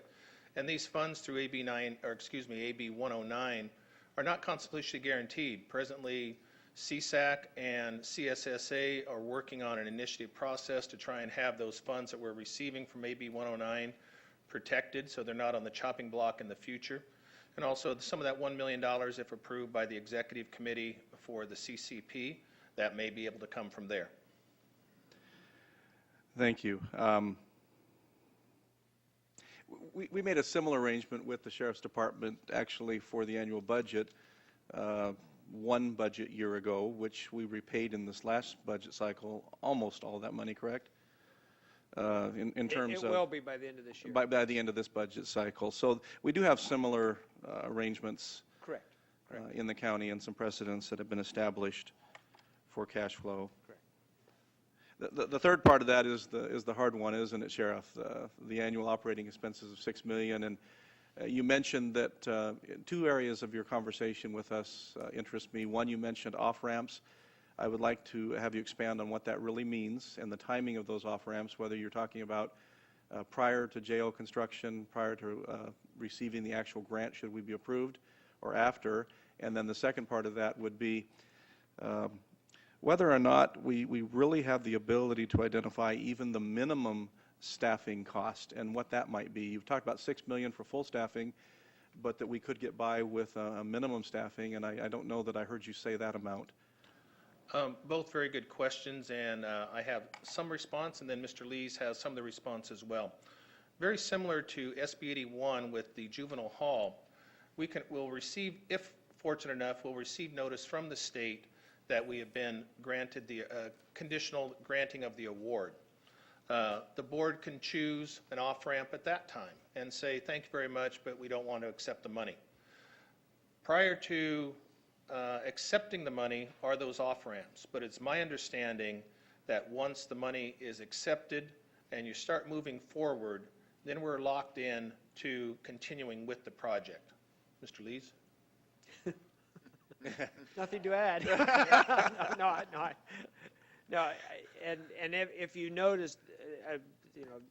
And these funds through AB 109 are not constitutionally guaranteed. Presently, CSAC and CSSA are working on an initiative process to try and have those funds that we're receiving from AB 109 protected, so they're not on the chopping block in the future. And also, some of that $1 million, if approved by the executive committee for the CCP, that may be able to come from there. Thank you. We made a similar arrangement with the Sheriff's Department, actually, for the annual budget, one budget year ago, which we repaid in this last budget cycle, almost all that money, correct? In terms of... It will be by the end of this year. By the end of this budget cycle. So we do have similar arrangements. Correct. In the county, and some precedents that have been established for cash flow. Correct. The third part of that is the hard one, isn't it, Sheriff? The annual operating expenses of $6 million, and you mentioned that two areas of your conversation with us interest me. One, you mentioned off-ramps. I would like to have you expand on what that really means and the timing of those off-ramps, whether you're talking about prior to jail construction, prior to receiving the actual grant, should we be approved, or after. And then the second part of that would be whether or not we really have the ability to identify even the minimum staffing cost and what that might be. You've talked about $6 million for full staffing, but that we could get by with a minimum staffing, and I don't know that I heard you say that amount. Both very good questions, and I have some response, and then Mr. Lees has some of the response as well. Very similar to SB 81 with the juvenile hall, we'll receive, if fortunate enough, we'll receive notice from the state that we have been granted the conditional granting of the award. The board can choose an off-ramp at that time and say, thank you very much, but we don't want to accept the money. Prior to accepting the money are those off-ramps, but it's my understanding that once the money is accepted and you start moving forward, then we're locked in to continuing with the project. Mr. Lees? Nothing to add. No, and if you noticed,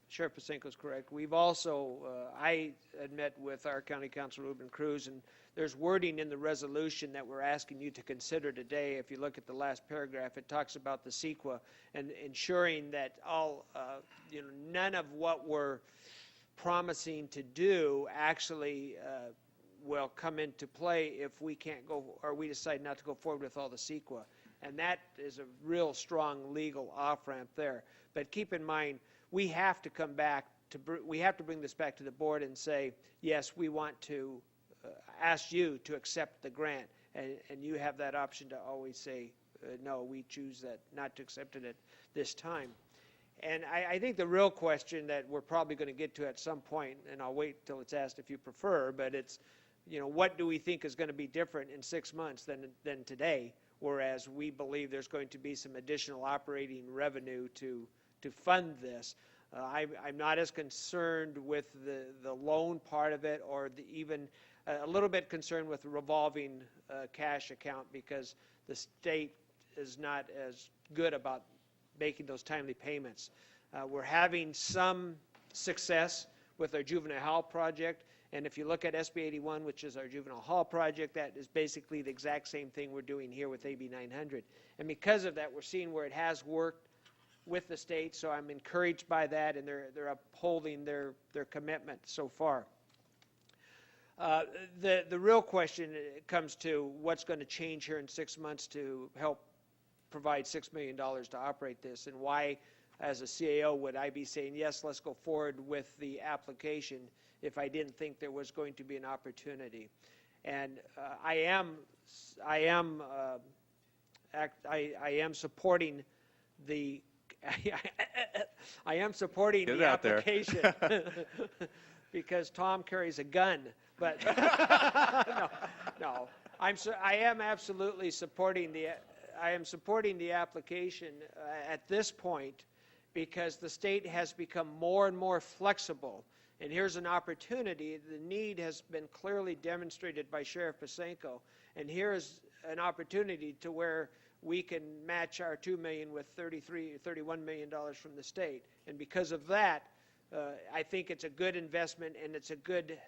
Sheriff Pasenko's correct. We've also, I had met with our County Council, Ruben Cruz, and there's wording in the resolution that we're asking you to consider today. If you look at the last paragraph, it talks about the CEQA and ensuring that none of what we're promising to do actually will come into play if we can't go, or we decide not to go forward with all the CEQA. And that is a real strong legal off-ramp there. But keep in mind, we have to come back we have to bring this back to the board and say, yes, we want to ask you to accept the grant. And you have that option to always say, no, we choose that not to accept it at this time. And I think the real question that we're probably going to get to at some point, and I'll wait till it's asked if you prefer, but it's, what do we think is going to be different in 6 months than today, whereas we believe there's going to be some additional operating revenue to fund this. I'm not as concerned with the loan part of it, or even a little bit concerned with the revolving cash account, because the state is not as good about making those timely payments. We're having some success with our juvenile hall project, and if you look at SB 81, which is our juvenile hall project, that is basically the exact same thing we're doing here with AB 900. And because of that, we're seeing where it has worked with the state, so I'm encouraged by that, and they're upholding their commitment so far. The real question comes to what's going to change here in 6 months to help provide $6 million to operate this, and why, as a CAO, would I be saying, yes, let's go forward with the application if I didn't think there was going to be an opportunity. And I am supporting the I am supporting the application because Tom carries a gun, but no. I am absolutely supporting the application at this point, because the state has become more and more flexible. And here's an opportunity. The need has been clearly demonstrated by Sheriff Pasenko, and here's an opportunity to where we can match our $2 million with $31 million from the state. And because of that, I think it's a good investment and it's a good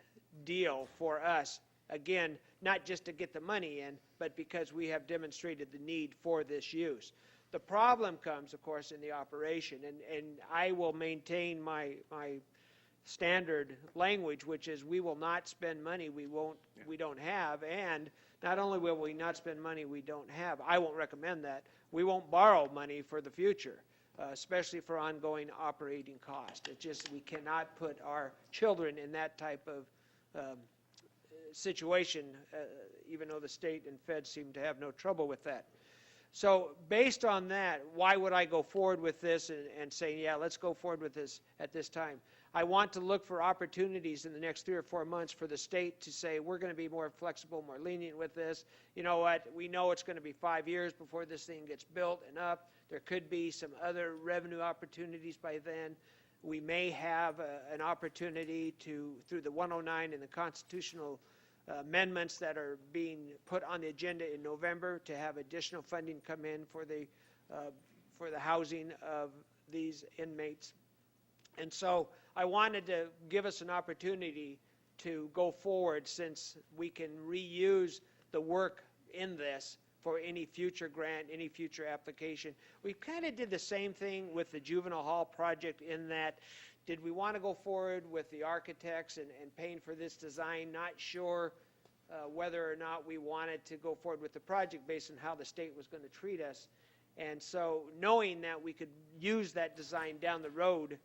deal for us. Again, not just to get the money in, but because we have demonstrated the need for this use. The problem comes, of course, in the operation, and I will maintain my standard language, which is we will not spend money we don't have, and not only will we not spend money we don't have, I won't recommend that, we won't borrow money for the future, especially for ongoing operating cost. It's just we cannot put our children in that type of situation, even though the state and feds seem to have no trouble with that. So based on that, why would I go forward with this and say, yeah, let's go forward with this at this time? I want to look for opportunities in the next 3 or 4 months for the state to say, we're going to be more flexible, more lenient with this. You know what? We know it's going to be 5 years before this thing gets built and up. There could be some other revenue opportunities by then. We may have an opportunity to, through the 109 and the constitutional amendments that are being put on the agenda in November, to have additional funding come in for the housing of these inmates. And so I wanted to give us an opportunity to go forward, since we can reuse the work in this for any future grant, any future application. We kind of did the same thing with the juvenile hall project in that, did we want to go forward with the architects and paying for this design? Not sure whether or not we wanted to go forward with the project based on how the state was going to treat us. And so knowing that we could use that design down the road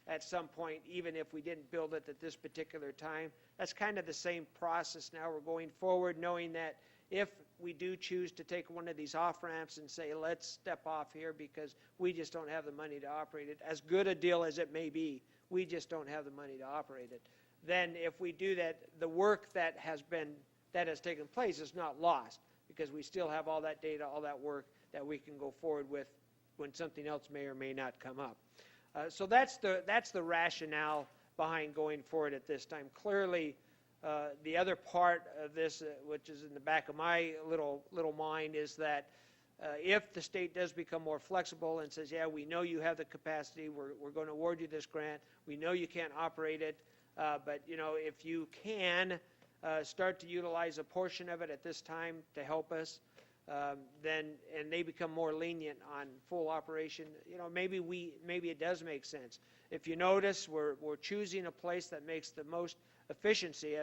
at some point, even if we didn't build it at this particular time, that's kind of the same process now. We're going forward knowing that if we do choose to take one of these off-ramps and say, let's step off here because we just don't have the money to operate it, as good a deal as it may be, we just don't have the money to operate it. Then if we do that, the work that has taken place is not lost, because we still have all that data, all that work that we can go forward with when something else may or may not come up. So that's the rationale behind going forward at this time. Clearly, the other part of this, which is in the back of my little mind, is that if the state does become more flexible and says, yeah, we know you have the capacity, we're going to award you this grant, we know you can't operate it, but if you can start to utilize a portion of it at this time to help us, then, and they become more lenient on full operation, maybe it does make sense. If you notice, we're choosing a place that makes the most efficiency,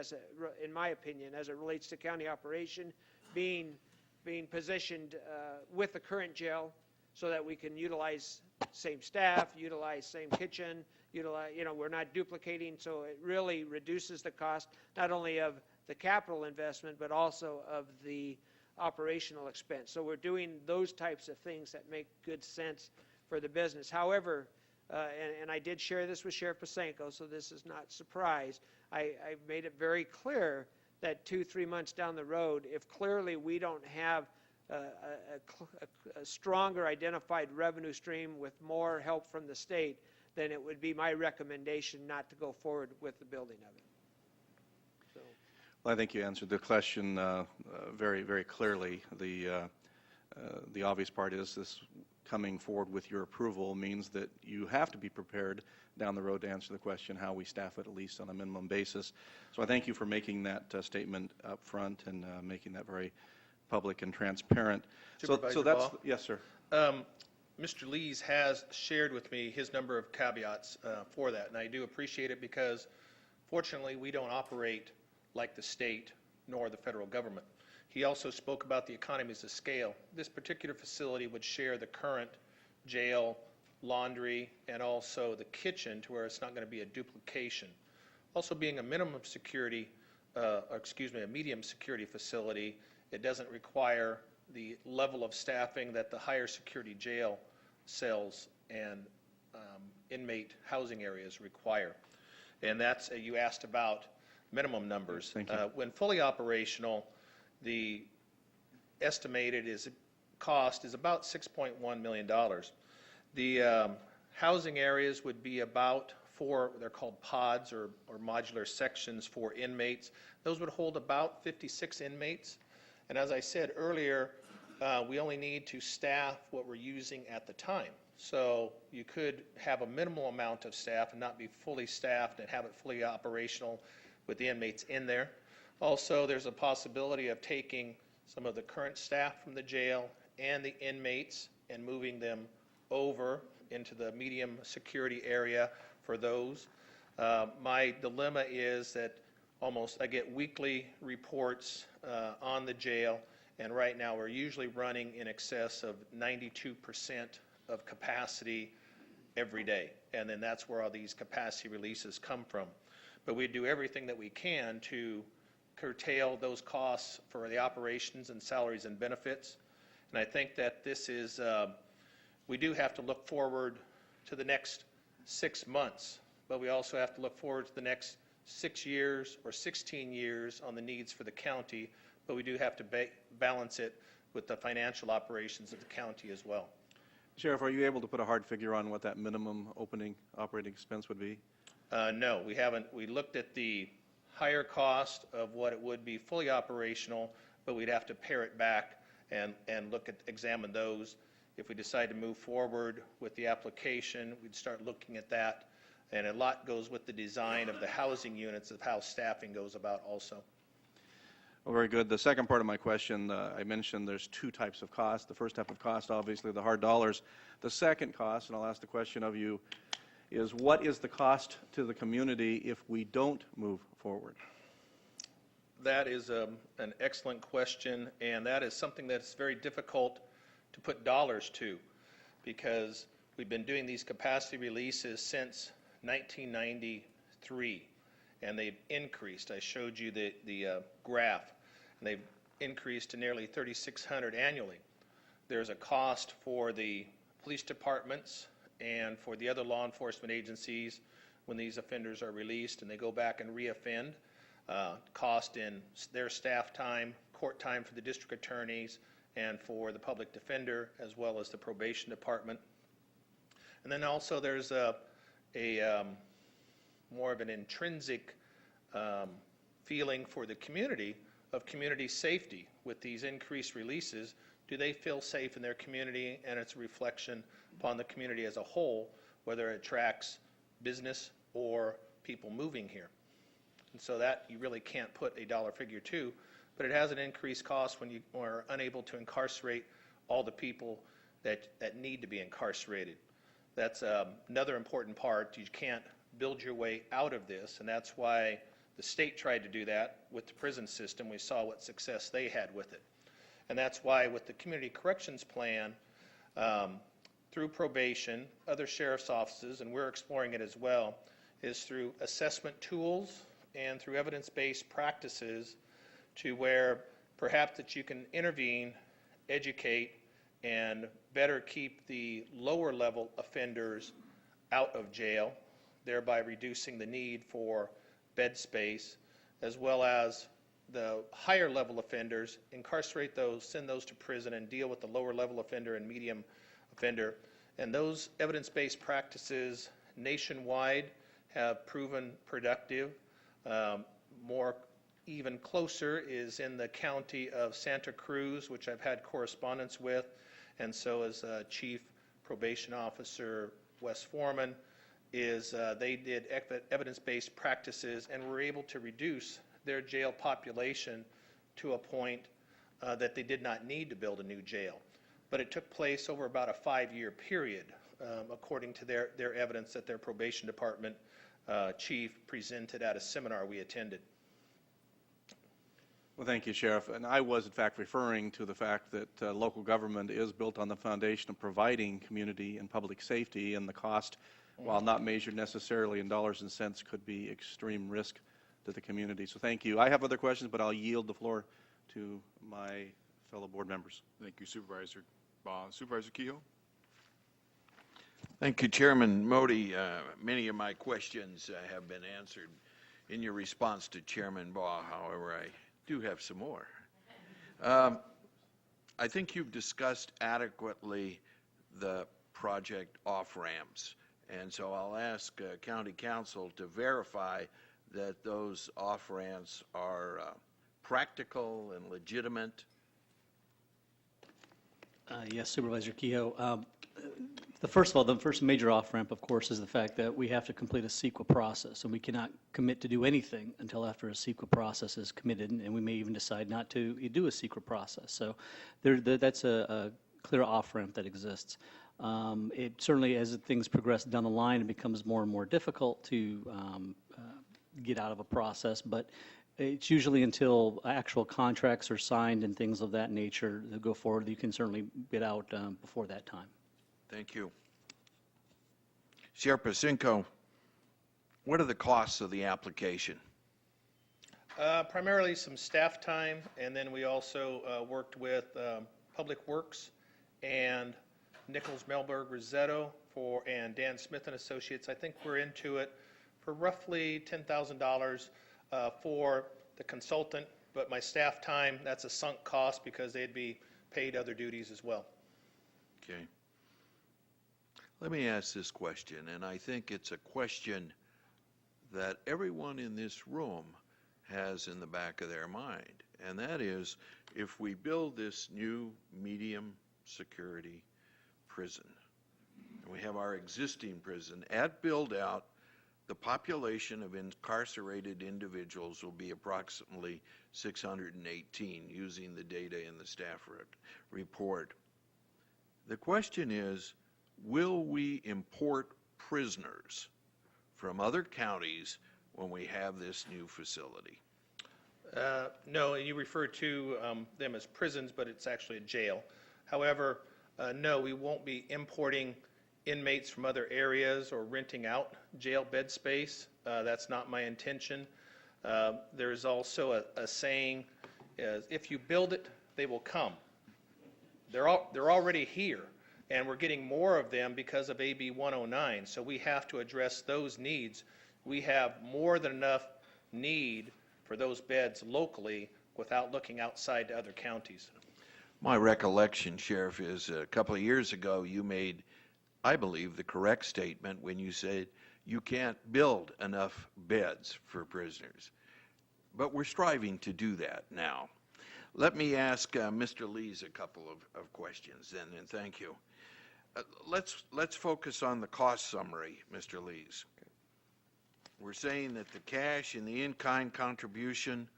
in my opinion, as it relates to county operation, being positioned with the current jail so that we can utilize same staff, utilize same kitchen, we're not duplicating, so it really reduces the cost, not only of the capital investment, but also of the operational expense. So we're doing those types of things that make good sense for the business. However, and I did share this with Sheriff Pasenko, so this is not surprise, I made it very clear that 2-3 months down the road, if clearly we don't have a stronger identified revenue stream with more help from the state, then it would be my recommendation not to go forward with the building of it. Well, I think you answered the question very, very clearly. The obvious part is this coming forward with your approval means that you have to be prepared down the road to answer the question how we staff it, at least on a minimum basis. So I thank you for making that statement up front and making that very public and transparent. So that's, Ball? yes, sir. Mr. Lees has shared with me his number of caveats for that, and I do appreciate it because, fortunately, we don't operate like the state nor the federal government. He also spoke about the economies of scale. This particular facility would share the current jail, laundry, and also the kitchen to where it's not going to be a duplication. Also being a minimum security, a medium security facility, it doesn't require the level of staffing that the higher security jail cells and inmate housing areas require. And that's, you asked about minimum numbers. Thank you. When fully operational, the estimated cost is about $6.1 million. The housing areas would be about 4, they're called pods or modular sections for inmates. Those would hold about 56 inmates. And as I said earlier, we only need to staff what we're using at the time. So you could have a minimal amount of staff and not be fully staffed and have it fully operational with the inmates in there. Also, there's a possibility of taking some of the current staff from the jail and the inmates and moving them over into the medium security area for those. My dilemma is that I get weekly reports on the jail, and right now we're usually running in excess of 92% of capacity every day, and then that's where all these capacity releases come from. But we do everything that we can to curtail those costs for the operations and salaries and benefits. And I think that this is, we do have to look forward to the next 6 months, but we also have to look forward to the next 6 years or 16 years on the needs for the county, but we do have to balance it with the financial operations of the county as well. Sheriff, are you able to put a hard figure on what that minimum opening operating expense would be? No, we haven't. We looked at the higher cost of what it would be fully operational, but we'd have to pare it back and examine those. If we decide to move forward with the application, we'd start looking at that. And a lot goes with the design of the housing units of how staffing goes about also. Well, very good. The second part of my question, I mentioned there's two types of cost. The first type of cost, obviously, the hard dollars. The second cost, and I'll ask the question of you, is what is the cost to the community if we don't move forward? That is an excellent question, and that is something that's very difficult to put dollars to, because we've been doing these capacity releases since 1993, and they've increased. I showed you the graph, and they've increased to nearly 3,600 annually. There's a cost for the police departments and for the other law enforcement agencies when these offenders are released and they go back and reoffend. Cost in their staff time, court time for the district attorneys, and for the public defender, as well as the probation department. And then also there's a more of an intrinsic feeling for the community of community safety. With these increased releases, do they feel safe in their community? And it's a reflection upon the community as a whole, whether it attracts business or people moving here. And so that you really can't put a dollar figure to, but it has an increased cost when you are unable to incarcerate all the people that need to be incarcerated. That's another important part. You can't build your way out of this, and that's why the state tried to do that with the prison system. We saw what success they had with it. And that's why with the community corrections plan, through probation, other sheriff's offices, and we're exploring it as well, is through assessment tools and through evidence-based practices to where perhaps that you can intervene, educate, and better keep the lower level offenders out of jail, thereby reducing the need for bed space, as well as the higher level offenders, incarcerate those, send those to prison, and deal with the lower level offender and medium offender. And those evidence-based practices nationwide have proven productive. More even closer is in the county of Santa Cruz, which I've had correspondence with, and so is Chief Probation Officer Wes Foreman, is they did evidence-based practices and were able to reduce their jail population to a point that they did not need to build a new jail. But it took place over about a 5-year period, according to their evidence that their probation department chief presented at a seminar we attended. Well, thank you, Sheriff. And I was, in fact, referring to the fact that local government is built on the foundation of providing community and public safety, and the cost, while not measured necessarily in dollars and cents, could be extreme risk to the community. So thank you. I have other questions, but I'll yield the floor to my fellow board members. Thank you, Supervisor Baugh. Supervisor Kehoe? Thank you, Chairman Modi. Many of my questions have been answered in your response to Chairman Baugh. However, I do have some more. I think you've discussed adequately the project off-ramps, and so I'll ask County Council to verify that those off-ramps are practical and legitimate. Yes, Supervisor Kehoe. The first major off-ramp, of course, is the fact that we have to complete a CEQA process, and we cannot commit to do anything until after a CEQA process is committed, and we may even decide not to do a CEQA process. So that's a clear off-ramp that exists. It certainly, as things progress down the line, it becomes more and more difficult to get out of a process, but it's usually until actual contracts are signed and things of that nature that go forward. You can certainly get out before that time. Thank you. Sheriff Pacinko, what are the costs of the application? Primarily some staff time, and then we also worked with Public Works and Nichols Melberg Rosetto and Dan Smith and Associates. I think we're into it for roughly $10,000 for the consultant, but my staff time, that's a sunk cost because they'd be paid other duties as well. Okay. Let me ask this question, and I think it's a question that everyone in this room has in the back of their mind, and that is, if we build this new medium security prison, and we have our existing prison at build out, the population of incarcerated individuals will be approximately 618, using the data in the staff report. The question is, will we import prisoners from other counties when we have this new facility? No, you refer to them as prisons, but it's actually a jail. However, no, we won't be importing inmates from other areas or renting out jail bed space. That's not my intention. There's also a saying, if you build it, they will come. They're already here, and we're getting more of them because of AB 109, so we have to address those needs. We have more than enough need for those beds locally without looking outside to other counties. My recollection, Sheriff, is a couple of years ago you made, I believe, the correct statement when you said you can't build enough beds for prisoners. But we're striving to do that now. Let me ask Mr. Lees a couple of questions then, and thank you. Let's focus on the cost summary, Mr. Lees. We're saying that the cash and the in-kind contribution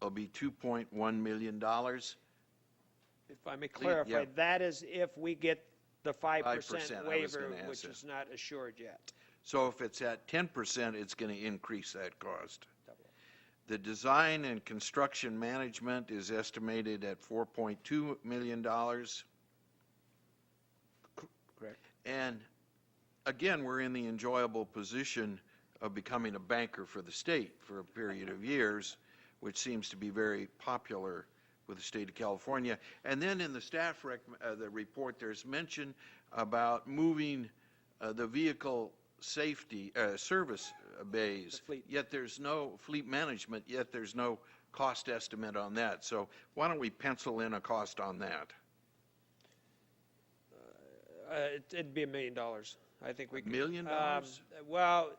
will be $2.1 million. If I may clarify, yeah. that is if we get the 5% 5%, waiver, gonna ask which that. is not assured yet. So if it's at 10%, it's going to increase that cost. The design and construction management is estimated at $4.2 million. Correct. And again, we're in the enjoyable position of becoming a banker for the state for a period of years, which seems to be very popular with the state of California. And then in the staff the report, there's mention about moving the vehicle safety service bays. The fleet. Yet there's no fleet management. Yet there's no cost estimate on that. So why don't we pencil in a cost on that? It'd be $1 million. I think we $1 million? Well,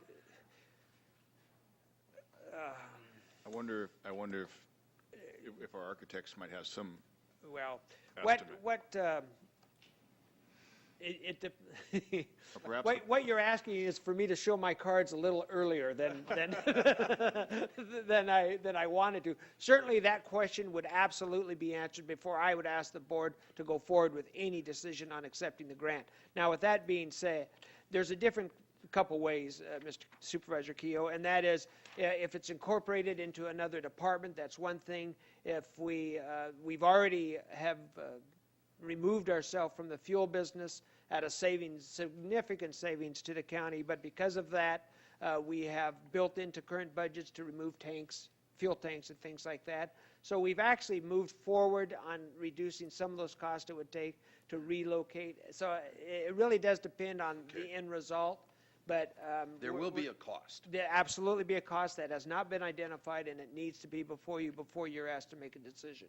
I wonder if our architects might have some well, estimate. Perhaps what you're asking is for me to show my cards a little earlier than than I wanted to. Certainly, that question would absolutely be answered before I would ask the board to go forward with any decision on accepting the grant. Now, with that being said, there's a different couple ways, Mr. Supervisor Keogh, and that is if it's incorporated into another department, that's one thing. If we've already have removed ourselves from the fuel business at a significant savings to the county, but because of that, we have built into current budgets to remove tanks, fuel tanks and things like that. So we've actually moved forward on reducing some of those costs it would take to relocate. So it really does depend on the end result. But There will be a cost. There absolutely be a cost that has not been identified, and it needs to be before you're asked to make a decision.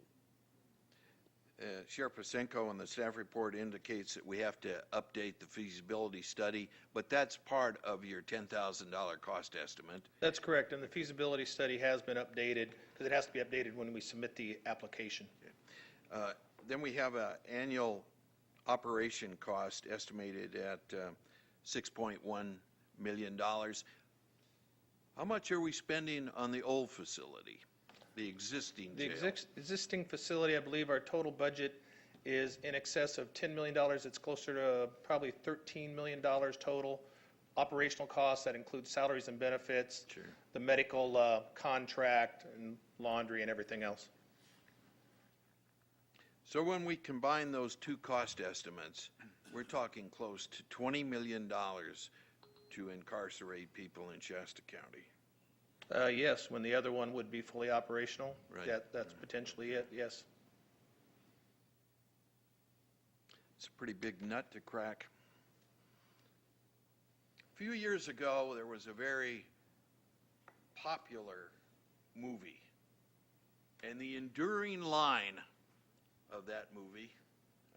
Sheriff Pasenko in the staff report indicates that we have to update the feasibility study, but that's part of your $10,000 cost estimate. That's correct, and the feasibility study has been updated, because it has to be updated when we submit the application. Then we have an annual operation cost estimated at $6.1 million. How much are we spending on the old facility, the existing The jail? existing facility, I believe our total budget is in excess of $10 million. It's closer to probably $13 million total. Operational costs, that includes salaries and benefits, Sure. the medical contract, and laundry and everything else. So when we combine those two cost estimates, we're talking close to $20 million to incarcerate people in Shasta County. Yes, when the other one would be fully operational. Right. That's potentially it, yes. It's a pretty big nut to crack. A few years ago, there was a very popular movie, and the enduring line of that movie,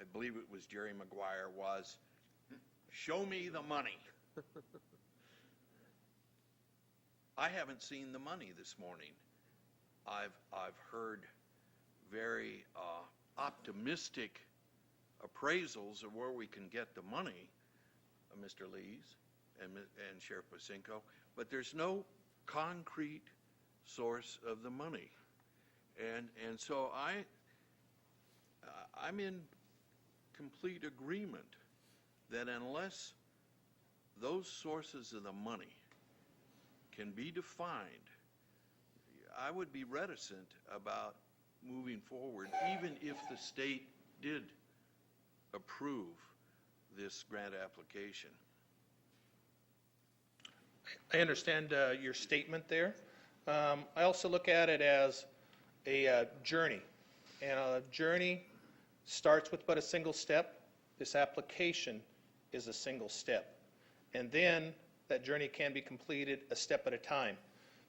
I believe it was Jerry Maguire, was, "Show me the money." I haven't seen the money this morning. I've heard very optimistic appraisals of where we can get the money, Mr. Lees and Sheriff Pasenko. but there's no concrete source of the money. And so I'm in complete agreement that unless those sources of the money can be defined, I would be reticent about moving forward, even if the state did approve this grant application. I understand your statement there. I also look at it as a journey, and a journey starts with but a single step. This application is a single step, and then that journey can be completed a step at a time.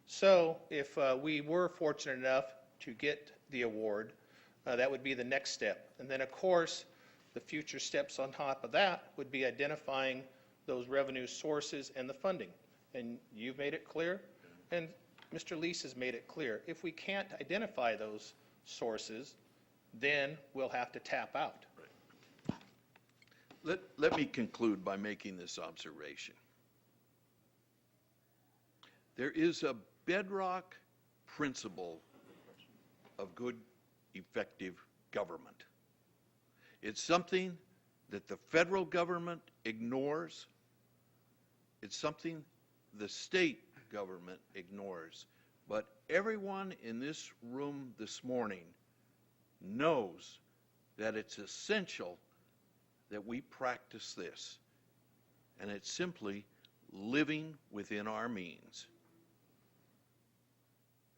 So if we were fortunate enough to get the award, that would be the next step. And then, of course, the future steps on top of that would be identifying those revenue sources and the funding. And you've made it clear, and Mr. Lease has made it clear. If we can't identify those sources, then we'll have to tap out. Let me conclude by making this observation. There is a bedrock principle of good, effective government. It's something that the federal government ignores. It's something the state government ignores. But everyone in this room this morning knows that it's essential that we practice this. And it's simply living within our means.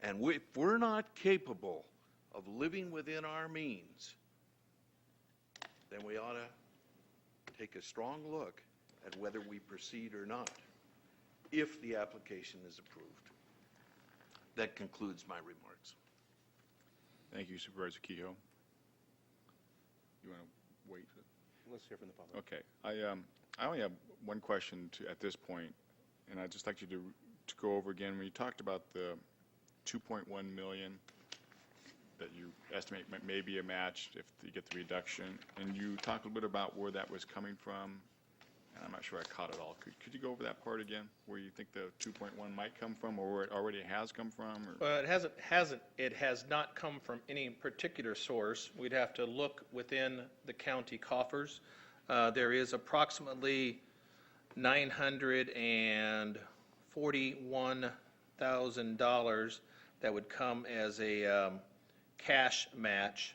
And if we're not capable of living within our means, then we ought to take a strong look at whether we proceed or not, if the application is approved. That concludes my remarks. Thank you, Supervisor Kehoe. You want to wait? Let's hear from the public. Okay. I only have one question at this point, and I'd just like you to go over again. When you talked about the $2.1 million that you estimate may be a match if you get the reduction, and you talked a little bit about where that was coming from, and I'm not sure I caught it all. Could you go over that part again, where you think the 2.1 might come from, or where it already has come from? Or? Well, it has not come from any particular source. We'd have to look within the county coffers. There is approximately $941,000 that would come as a cash match,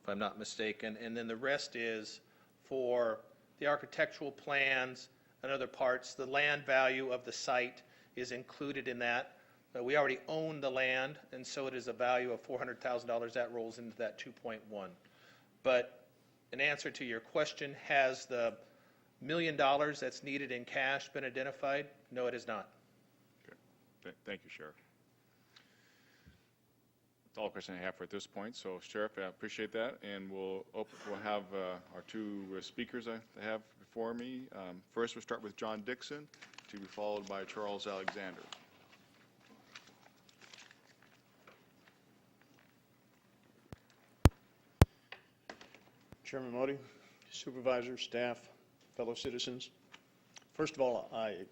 if I'm not mistaken, and then the rest is for the architectural plans and other parts. The land value of the site is included in that. We already own the land, and so it is a value of $400,000. That rolls into that 2.1. But in answer to your question, has the $1 million that's needed in cash been identified? No, it has not. Okay. Thank you, Sheriff. That's all the question I have for at this point. So, Sheriff, I appreciate that, and we'll have our two speakers I have before me. First, we'll start with John Dixon, to be followed by Charles Alexander. Chairman Modi, supervisors, staff, fellow citizens. First of all, I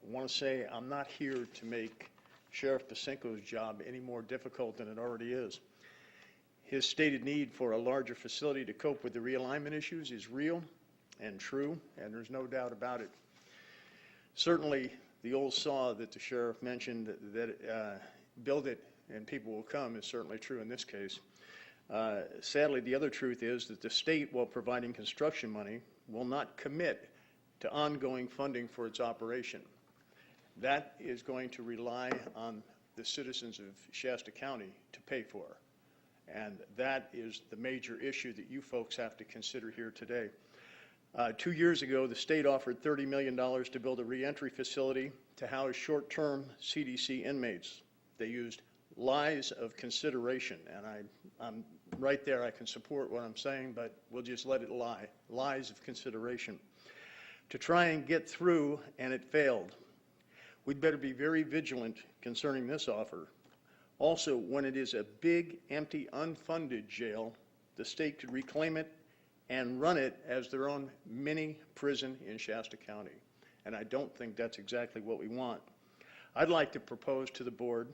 want to say I'm not here to make Sheriff Pacinko's job any more difficult than it already is. His stated need for a larger facility to cope with the realignment issues is real and true, and there's no doubt about it. Certainly, the old saw that the sheriff mentioned, that build it and people will come, is certainly true in this case. Sadly, the other truth is that the state, while providing construction money, will not commit to ongoing funding for its operation. That is going to rely on the citizens of Shasta County to pay for. And that is the major issue that you folks have to consider here today. 2 years ago, the state offered $30 million to build a reentry facility to house short-term CDC inmates. They used lies of consideration, and I'm right there. I can support what I'm saying, but we'll just let it lie. Lies of consideration. To try and get through, and it failed. We'd better be very vigilant concerning this offer. Also, when it is a big, empty, unfunded jail, the state could reclaim it and run it as their own mini prison in Shasta County. And I don't think that's exactly what we want. I'd like to propose to the board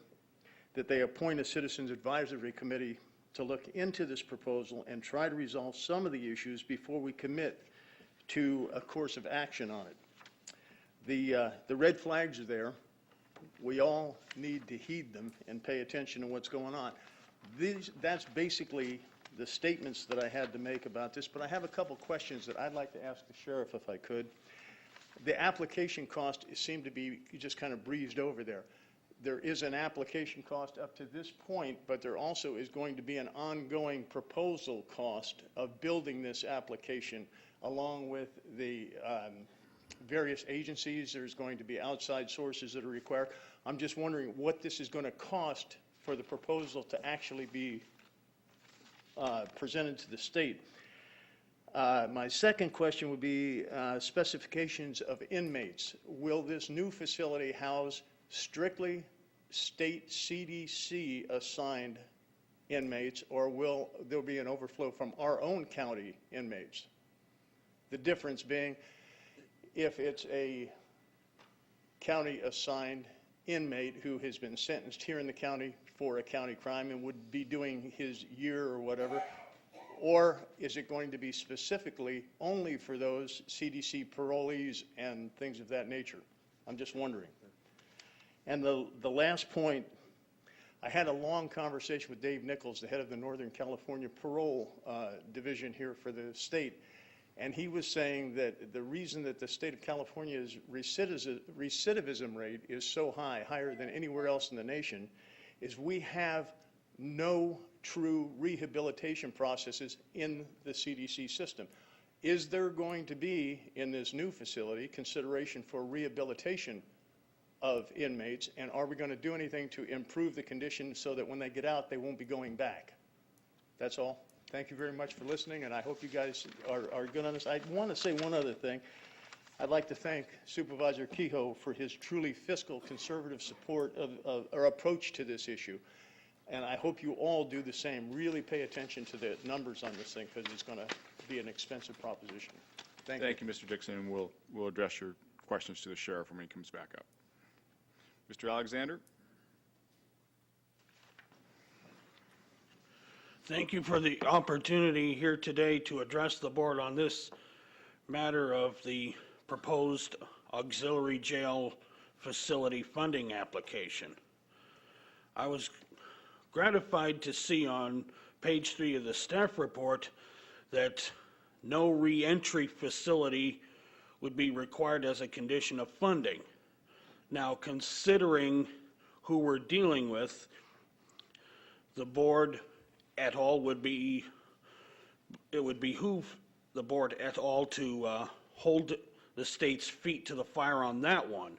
that they appoint a Citizens Advisory Committee to look into this proposal and try to resolve some of the issues before we commit to a course of action on it. The red flags are there. We all need to heed them and pay attention to what's going on. That's basically the statements that I had to make about this, but I have a couple questions that I'd like to ask the sheriff if I could. The application cost seemed to be just kind of breezed over there. There is an application cost up to this point, but there also is going to be an ongoing proposal cost of building this application along with the various agencies. There's going to be outside sources that are required. I'm just wondering what this is going to cost for the proposal to actually be presented to the state. My second question would be specifications of inmates. Will this new facility house strictly state CDC assigned inmates, or will there be an overflow from our own county inmates? The difference being, if it's a county assigned inmate who has been sentenced here in the county for a county crime and would be doing his year or whatever, or is it going to be specifically only for those CDC parolees and things of that nature? I'm just wondering. And the last point, I had a long conversation with Dave Nichols, the head of the Northern California Parole Division here for the state, and he was saying that the reason that the state of California's recidivism rate is so high, higher than anywhere else in the nation, is we have no true rehabilitation processes in the CDC system. Is there going to be, in this new facility, consideration for rehabilitation of inmates, and are we going to do anything to improve the conditions so that when they get out, they won't be going back? That's all. Thank you very much for listening, and I hope you guys are good on this. I want to say one other thing. I'd like to thank Supervisor Kehoe for his truly fiscal conservative support or approach to this issue. And I hope you all do the same. Really pay attention to the numbers on this thing, because it's going to be an expensive proposition. Thank you. Thank you, Mr. Dixon, and we'll address your questions to the sheriff when he comes back up. Mr. Alexander? Thank you for the opportunity here today to address the board on this matter of the proposed auxiliary jail facility funding application. I was gratified to see on page 3 of the staff report that no reentry facility would be required as a condition of funding. Now, considering who we're dealing with, the board et al. It would behoove the board et al. To hold the state's feet to the fire on that one.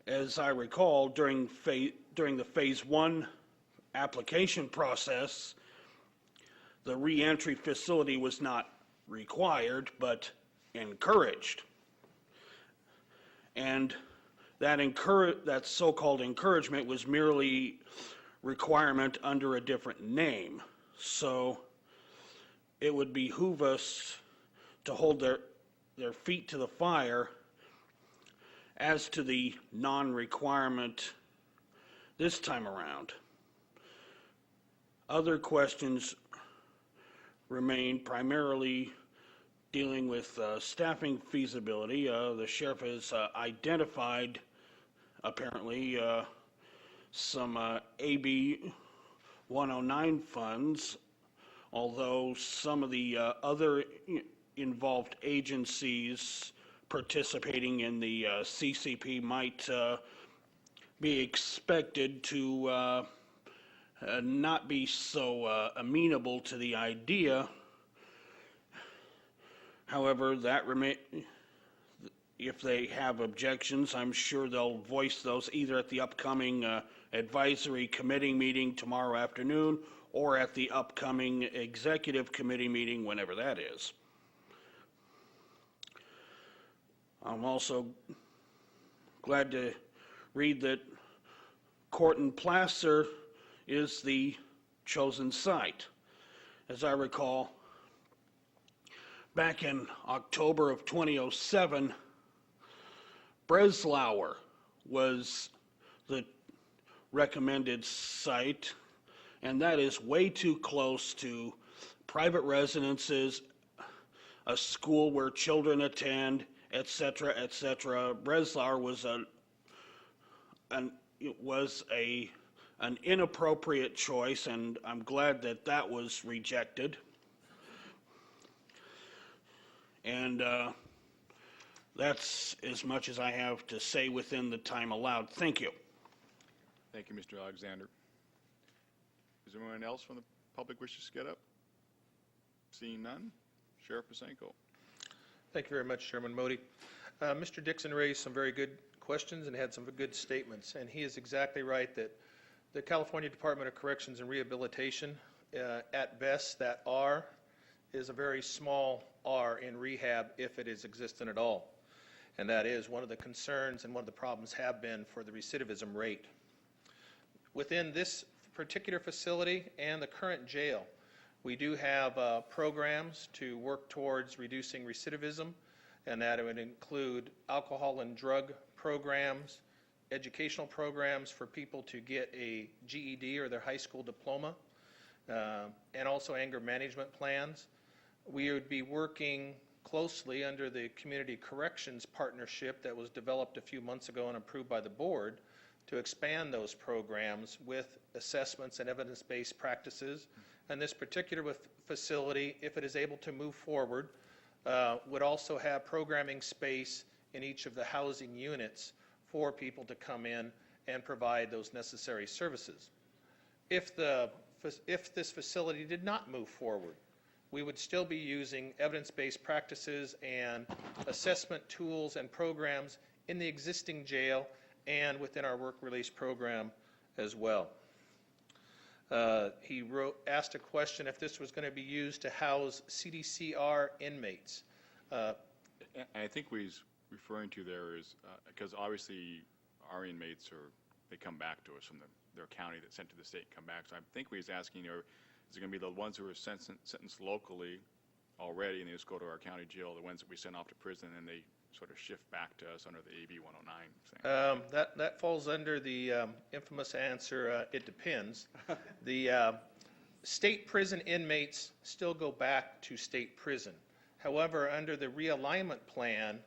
As I recall, during the phase 1 application process, the reentry facility was not required, but encouraged. And that so-called encouragement was merely requirement under a different name. So it would behoove us to hold their feet to the fire as to the non-requirement this time around. Other questions remain, primarily dealing with staffing feasibility. The sheriff has identified, apparently, some AB 109 funds, although some of the other involved agencies participating in the CCP might be expected to not be so amenable to the idea. However, if they have objections, I'm sure they'll voice those either at the upcoming advisory committee meeting tomorrow afternoon or at the upcoming executive committee meeting, whenever that is. I'm also glad to read that Corton Placer is the chosen site. As I recall, back in October of 2007, Breslauer was the recommended site, and that is way too close to private residences, a school where children attend, et cetera, et cetera. Breslau was an inappropriate choice, and I'm glad that that was rejected. And that's as much as I have to say within the time allowed. Thank you. Thank you, Mr. Alexander. Is there anyone else from the public wishes to get up? Seeing none, Sheriff Pasenko. Thank you very much, Chairman Modi. Mr. Dixon raised some very good questions and had some good statements, and he is exactly right that the California Department of Corrections and Rehabilitation, at best, that R is a very small R in rehab if it is existent at all. And that is one of the concerns and one of the problems have been for the recidivism rate. Within this particular facility and the current jail, we do have programs to work towards reducing recidivism, and that would include alcohol and drug programs, educational programs for people to get a GED or their high school diploma, and also anger management plans. We would be working closely under the Community Corrections Partnership that was developed a few months ago and approved by the board to expand those programs with assessments and evidence-based practices. And this particular facility, if it is able to move forward, would also have programming space in each of the housing units for people to come in and provide those necessary services. If this facility did not move forward, we would still be using evidence-based practices and assessment tools and programs in the existing jail and within our work release program as well. He asked a question if this was going to be used to house CDCR inmates. I think what he's referring to there is, because obviously our inmates they come back to us from their county that's sent to the state and come back. So I think what he's asking, is it going to be the ones who are sentenced locally already and they just go to our county jail, the ones that we send off to prison, and they sort of shift back to us under the AB 109 thing? That falls under the infamous answer, it depends. The state prison inmates still go back to state prison. However, under the realignment plan,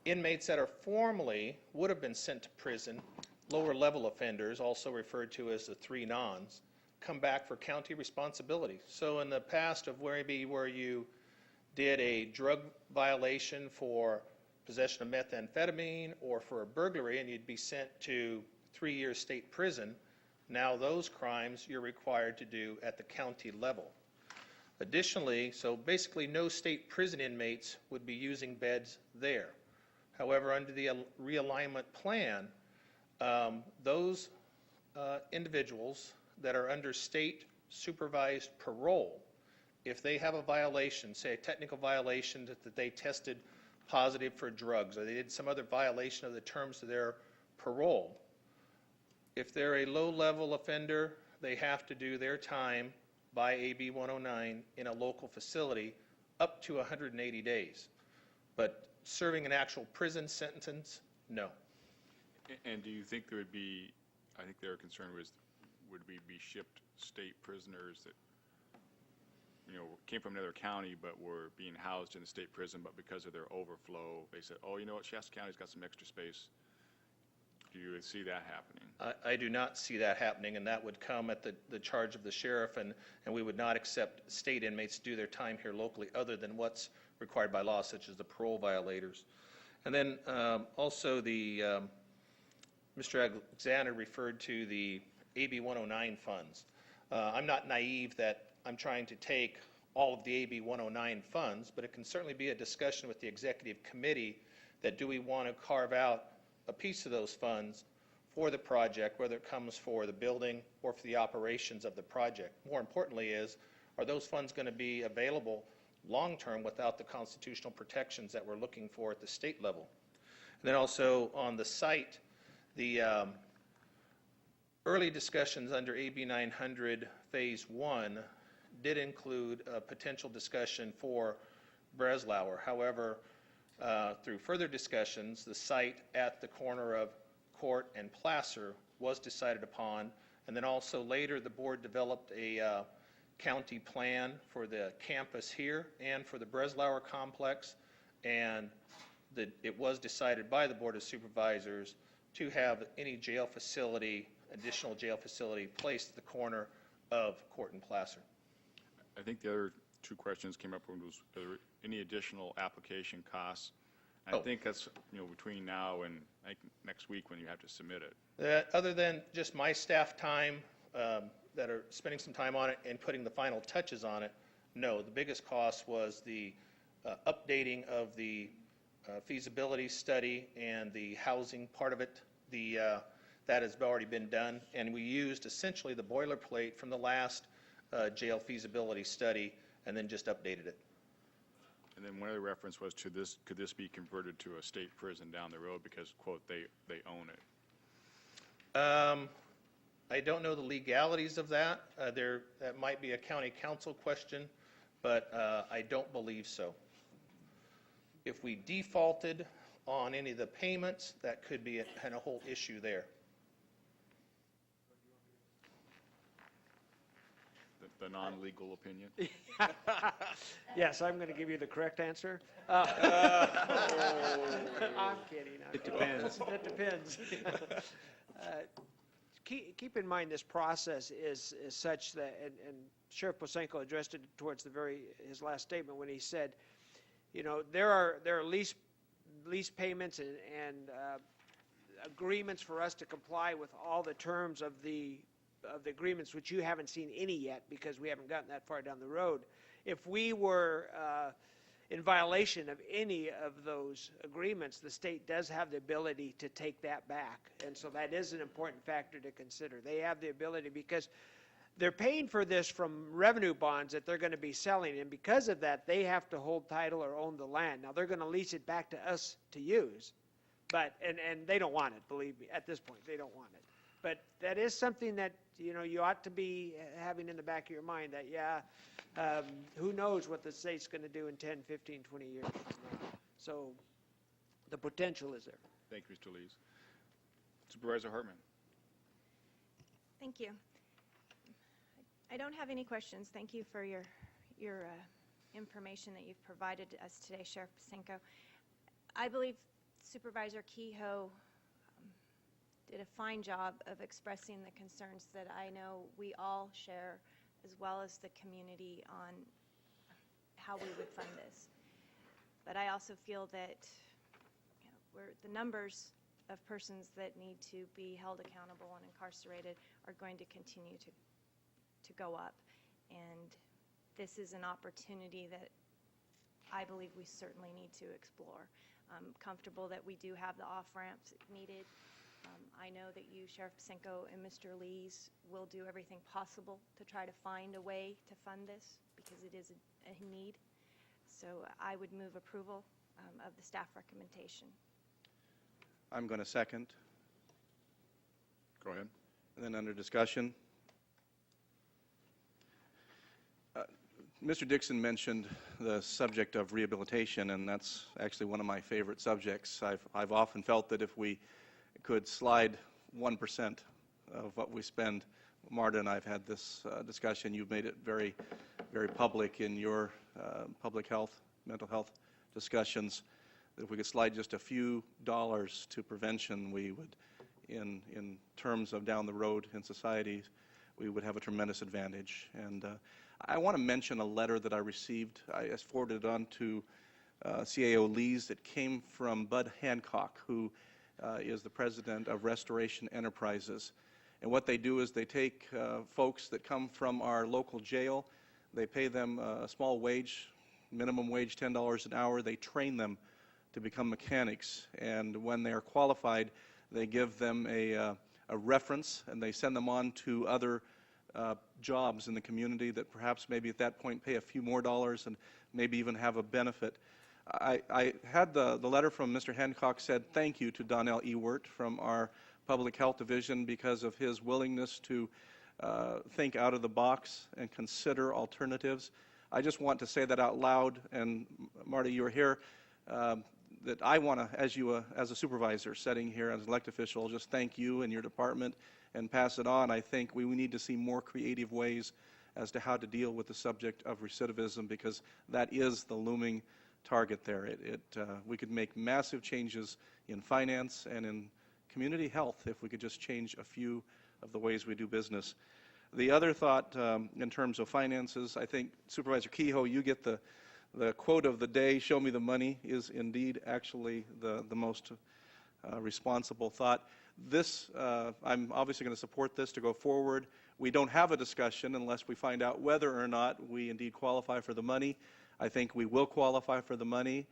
inmates that are formally would have been sent to prison, lower level offenders, also referred to as the 3 nons, come back for county responsibility. So in the past of where you did a drug violation for possession of methamphetamine or for a burglary and you'd be sent to 3 years state prison, now those crimes you're required to do at the county level. Additionally, so basically no state prison inmates would be using beds there. However, under the realignment plan, those individuals that are under state supervised parole, if they have a violation, say a technical violation that they tested positive for drugs or they did some other violation of the terms of their parole, if they're a low-level offender, they have to do their time by AB 109 in a local facility up to 180 days. But serving an actual prison sentence, no. And do you think there would be, I think their concern was, would we be shipped state prisoners that, came from another county but were being housed in the state prison, but because of their overflow, they said, oh, you know what, Shasta County's got some extra space. Do you see that happening? I do not see that happening, and that would come at the charge of the sheriff, and we would not accept state inmates to do their time here locally other than what's required by law, such as the parole violators. And then also Mr. Alexander referred to the AB 109 funds. I'm not naive that I'm trying to take all of the AB 109 funds, but it can certainly be a discussion with the executive committee that do we want to carve out a piece of those funds for the project, whether it comes for the building or for the operations of the project. More importantly are those funds going to be available long-term without the constitutional protections that we're looking for at the state level? And then also on the site, the early discussions under AB 900 Phase 1 did include a potential discussion for Breslauer. However, through further discussions, the site at the corner of Court and Placer was decided upon. And then also later, the board developed a county plan for the campus here and for the Breslauer complex. And it was decided by the Board of Supervisors to have any jail facility, additional jail facility, placed at the corner of Court and Placer. I think the other two questions came up when was are there any additional application costs? I think that's, between now and I think next week when you have to submit it. Other than just my staff time that are spending some time on it and putting the final touches on it, no. The biggest cost was the updating of the feasibility study and the housing part of it. That has already been done, and we used essentially the boilerplate from the last jail feasibility study and then just updated it. And then one other reference was to this, could this be converted to a state prison down the road because, quote, they own it? I don't know the legalities of that. That might be a county council question, but I don't believe so. If we defaulted on any of the payments, that could be a whole issue there. The non-legal opinion? Yes, I'm going to give you the correct answer. I'm kidding. It depends. It depends. Keep in mind this process is such that, and Sheriff Posenko addressed it towards his last statement when he said, there are lease payments and agreements for us to comply with all the terms of the agreements, which you haven't seen any yet because we haven't gotten that far down the road. If we were in violation of any of those agreements, the state does have the ability to take that back. And so that is an important factor to consider. They have the ability because they're paying for this from revenue bonds that they're going to be selling, and because of that, they have to hold title or own the land. Now, they're going to lease it back to us to use, but and they don't want it, believe me. At this point, they don't want it. But that is something that, you ought to be having in the back of your mind that, who knows what the state's going to do in 10, 15, 20 years from now. So the potential is there. Thank you, Mr. Lees. Supervisor Hartman. Thank you. I don't have any questions. Thank you for your information that you've provided to us today, Sheriff Posenko. I believe Supervisor Kehoe did a fine job of expressing the concerns that I know we all share, as well as the community, on how we would fund this. But I also feel that the numbers of persons that need to be held accountable and incarcerated are going to continue to go up. And this is an opportunity that I believe we certainly need to explore. I'm comfortable that we do have the off-ramps needed. I know that you, Sheriff Posenko, and Mr. Lees will do everything possible to try to find a way to fund this because it is a need. So I would move approval of the staff recommendation. I'm going to second. Go ahead. And then under discussion. Mr. Dixon mentioned the subject of rehabilitation, and that's actually one of my favorite subjects. I've often felt that if we could slide 1% of what we spend, Marta and I have had this discussion. You've made it very, very public in your public health, mental health discussions, that if we could slide just a few dollars to prevention, we would, in terms of down the road in society, we would have a tremendous advantage. And I want to mention a letter that I received. I forwarded it on to CAO Lees. It came from Bud Hancock, who is the president of Restoration Enterprises. And what they do is they take folks that come from our local jail, they pay them a small wage, minimum wage $10 an hour. They train them to become mechanics. And when they are qualified, they give them a reference, and they send them on to other jobs in the community that perhaps maybe at that point pay a few more dollars and maybe even have a benefit. I had the letter from Mr. Hancock said thank you to Donnell Ewert from our Public Health Division because of his willingness to think out of the box and consider alternatives. I just want to say that out loud, and Marty, you were here. that I want to, as a supervisor sitting here as an elected official, just thank you and your department and pass it on. I think we need to see more creative ways as to how to deal with the subject of recidivism, because that is the looming target there. We could make massive changes in finance and in community health if we could just change a few of the ways we do business. The other thought in terms of finances, I think Supervisor Kehoe, you get the quote of the day, show me the money, is indeed actually the most responsible thought. This, I'm obviously going to support this to go forward. We don't have a discussion unless we find out whether or not we indeed qualify for the money. I think we will qualify for the money.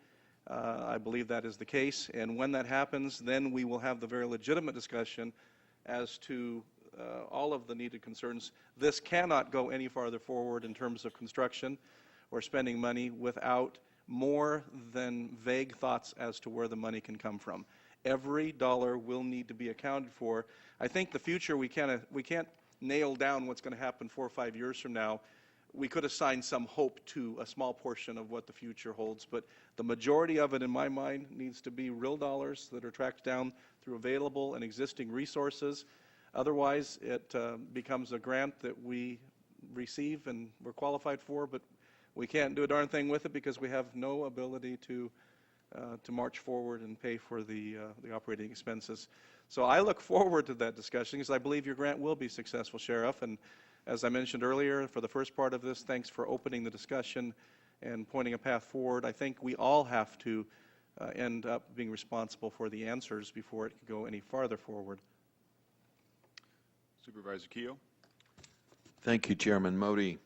I believe that is the case. And when that happens, then we will have the very legitimate discussion as to all of the needed concerns. This cannot go any farther forward in terms of construction or spending money without more than vague thoughts as to where the money can come from. Every dollar will need to be accounted for. I think the future, we can't nail down what's going to happen 4 or 5 years from now. We could assign some hope to a small portion of what the future holds, but the majority of it, in my mind, needs to be real dollars that are tracked down through available and existing resources. Otherwise, it becomes a grant that we receive and we're qualified for, but we can't do a darn thing with it because we have no ability to march forward and pay for the operating expenses. So I look forward to that discussion because I believe your grant will be successful, Sheriff. And as I mentioned earlier, for the first part of this, thanks for opening the discussion and pointing a path forward. I think we all have to end up being responsible for the answers before it can go any farther forward. Supervisor Kehoe. Thank you, Chairman Modi.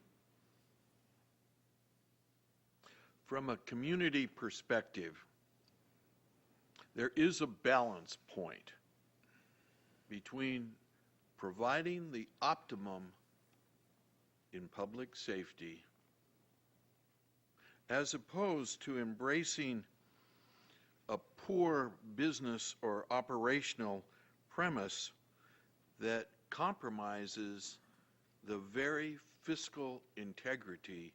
From a community perspective, there is a balance point between providing the optimum in public safety as opposed to embracing a poor business or operational premise that compromises the very fiscal integrity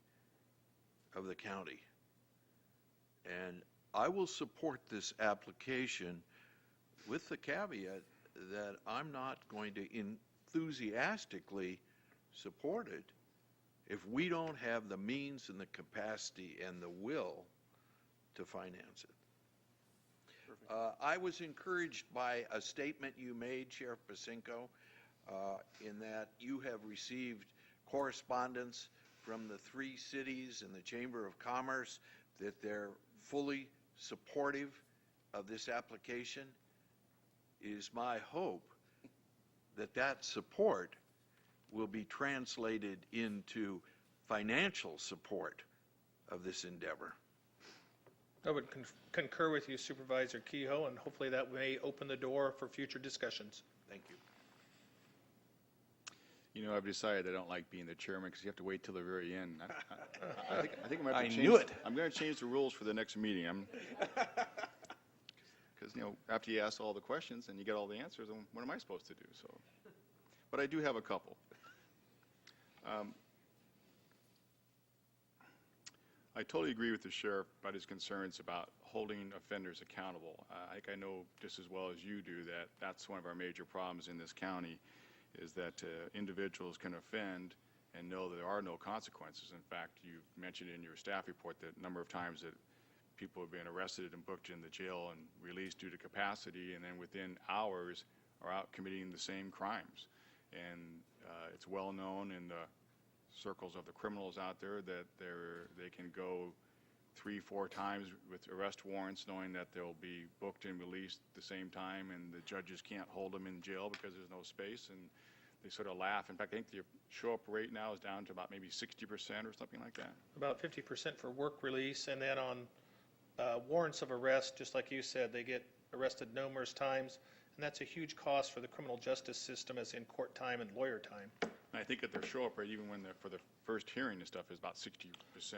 of the county. And I will support this application with the caveat that I'm not going to enthusiastically support it if we don't have the means and the capacity and the will to finance it. I was encouraged by a statement you made, Sheriff Pacinko, in that you have received correspondence from the 3 cities and the Chamber of Commerce that they're fully supportive of this application. It is my hope that that support will be translated into financial support of this endeavor. I would concur with you, Supervisor Kehoe, and hopefully that may open the door for future discussions. Thank you. You know, I've decided I don't like being the chairman because you have to wait till the very end. I think I'm going to have to knew it. I'm going to change the rules for the next meeting. Because, you know, after you ask all the questions and you get all the answers, then what am I supposed to do? So, but I do have a couple. I totally agree with the sheriff about his concerns about holding offenders accountable. I know just as well as you do that that's one of our major problems in this county, is that individuals can offend and know that there are no consequences. In fact, you mentioned in your staff report that number of times that people have been arrested and booked in the jail and released due to capacity, and then within hours are out committing the same crimes. And it's well known in the circles of the criminals out there that they can go 3-4 times with arrest warrants knowing that they'll be booked and released at the same time, and the judges can't hold them in jail because there's no space, and they sort of laugh. In fact, I think the show-up rate now is down to about maybe 60% or something like that. About 50% for work release, and then on warrants of arrest, just like you said, they get arrested numerous times, and that's a huge cost for the criminal justice system, as in court time and lawyer time. And I think that their show-up rate, even when for the first hearing and stuff, is about 60%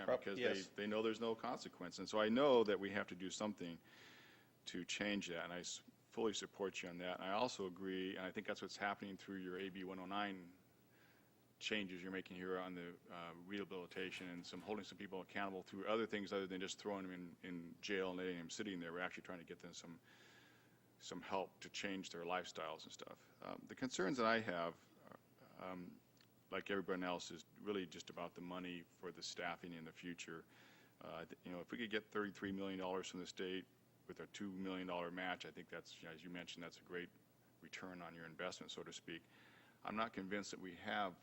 because yes. they know there's no consequence. And so I know that we have to do something to change that, and I fully support you on that. And I also agree, and I think that's what's happening through your AB 109 changes you're making here on the rehabilitation and holding some people accountable through other things other than just throwing them in jail and letting them sitting there. We're actually trying to get them some help to change their lifestyles and stuff. The concerns that I have, like everyone else, is really just about the money for the staffing in the future. If we could get $33 million from the state with a $2 million match, I think that's, as you mentioned, that's a great return on your investment, so to speak. I'm not convinced that we have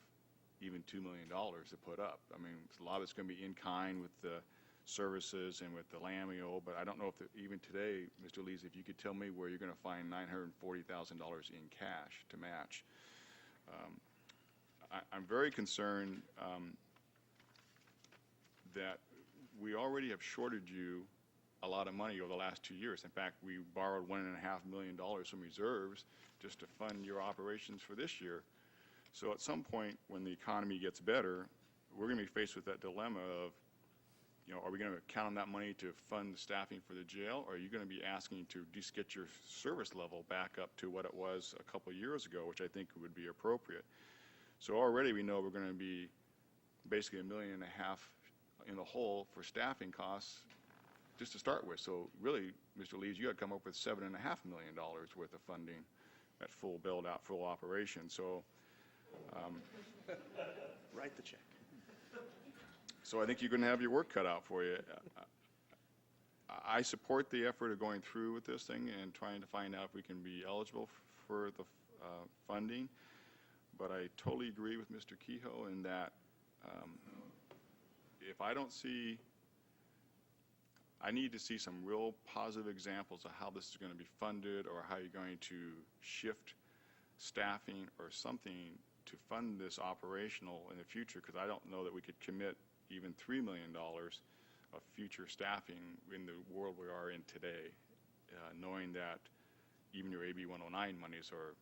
even $2 million to put up. I mean, a lot of it's going to be in kind with the services and with the LAMIO, but I don't know if even today, Mr. Lees, if you could tell me where you're going to find $940,000 in cash to match. I'm very concerned that we already have shorted you a lot of money over the last 2 years. In fact, we borrowed $1.5 million from reserves just to fund your operations for this year. So at some point when the economy gets better, we're going to be faced with that dilemma of, are we going to count on that money to fund the staffing for the jail, or are you going to be asking to just get your service level back up to what it was a couple of years ago, which I think would be appropriate. So already we know we're going to be basically $1.5 million in the hole for staffing costs just to start with. So really, Mr. Lees, you got to come up with $7.5 million worth of funding at full build-out, full operation. So Write the check. So I think you're going to have your work cut out for you. I support the effort of going through with this thing and trying to find out if we can be eligible for the funding, but I totally agree with Mr. Kehoe in that if I don't see, I need to see some real positive examples of how this is going to be funded or how you're going to shift staffing or something to fund this operational in the future, because I don't know that we could commit even $3 million of future staffing in the world we are in today, knowing that even your AB 109 monies are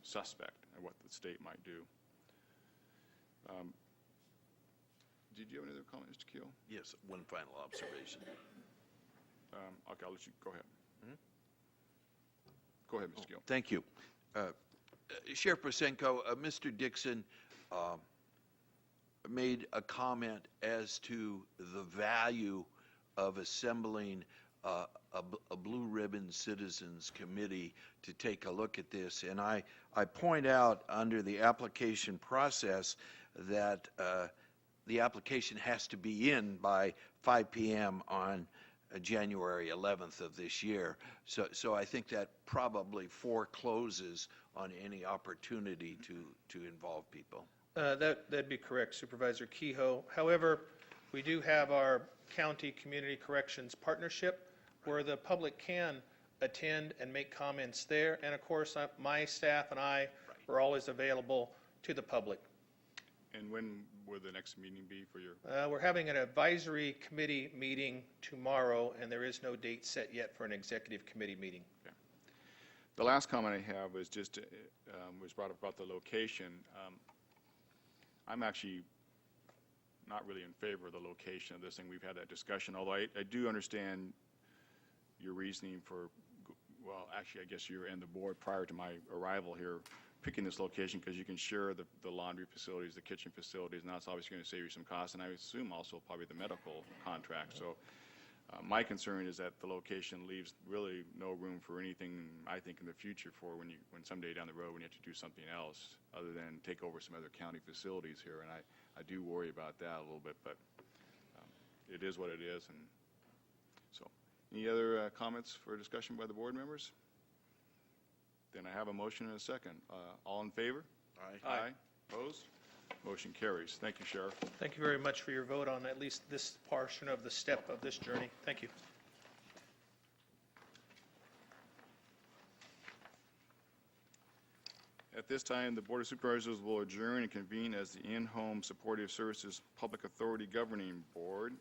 suspect at what the state might do. Did you have any other comment, Mr. Keel? Yes, one final observation. Okay, I'll let you go ahead. Go ahead, Mr. Keel. Thank you. Sheriff Pasenko, Mr. Dixon made a comment as to the value of assembling a blue ribbon citizens committee to take a look at this. And I point out under the application process that the application has to be in by 5 p.m. on January 11th of this year. So I think that probably forecloses on any opportunity to involve people. That'd be correct, Supervisor Kehoe. However, we do have our County Community Corrections Partnership where the public can attend and make comments there. And of course, my staff and I are always available to the public. And when will the next meeting be for your? We're having an advisory committee meeting tomorrow, and there is no date set yet for an executive committee meeting. Okay. The last comment I have was just was brought up about the location. I'm actually not really in favor of the location of this thing. We've had that discussion, although I do understand your reasoning for, well, actually, I guess you and the board prior to my arrival here picking this location because you can share the laundry facilities, the kitchen facilities, and that's obviously going to save you some costs, and I assume also probably the medical contract. So my concern is that the location leaves really no room for anything, I think, in the future for when someday down the road when you have to do something else other than take over some other county facilities here, and I do worry about that a little bit, but it is what it is. And so any other comments for discussion by the board members? Then I have a motion and a second. All in favor? Aye. Aye. Opposed? Motion carries. Thank you, Sheriff. Thank you very much for your vote on at least this portion of the step of this journey. Thank you. At this time, the Board of Supervisors will adjourn and convene as the In-Home Supportive Services Public Authority Governing Board.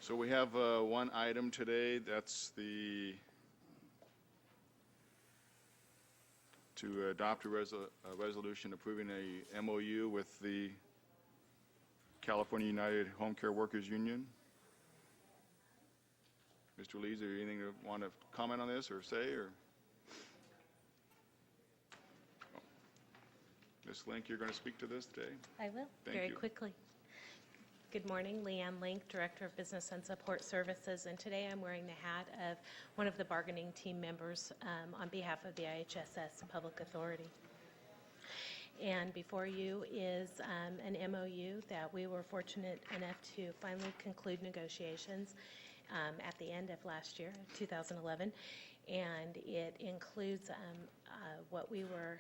So we have one item today, that's to adopt a resolution approving a MOU with the California United Home Care Workers Union. Mr. Lee, is there anything you want to comment on this or say, or? Ms. Link, you're going to speak to this today? I will, Thank very you. quickly. Good morning, Leanne Link, Director of Business and Support Services, and today I'm wearing the hat of one of the bargaining team members on behalf of the IHSS Public Authority. And before you is an MOU that we were fortunate enough to finally conclude negotiations at the end of last year, 2011, and it includes what we were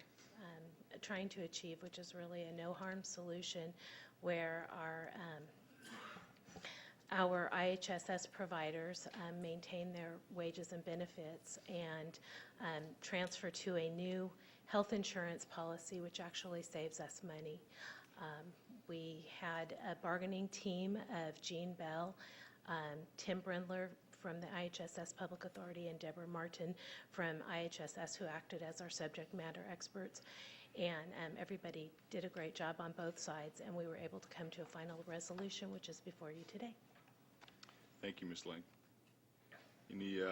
trying to achieve, which is really a no-harm solution where our IHSS providers maintain their wages and benefits and transfer to a new health insurance policy, which actually saves us money. We had a bargaining team of Jean Bell, Tim Brindler from the IHSS Public Authority, and Deborah Martin from IHSS, who acted as our subject matter experts. And everybody did a great job on both sides, and we were able to come to a final resolution, which is before you today. Thank you, Ms. Link. Any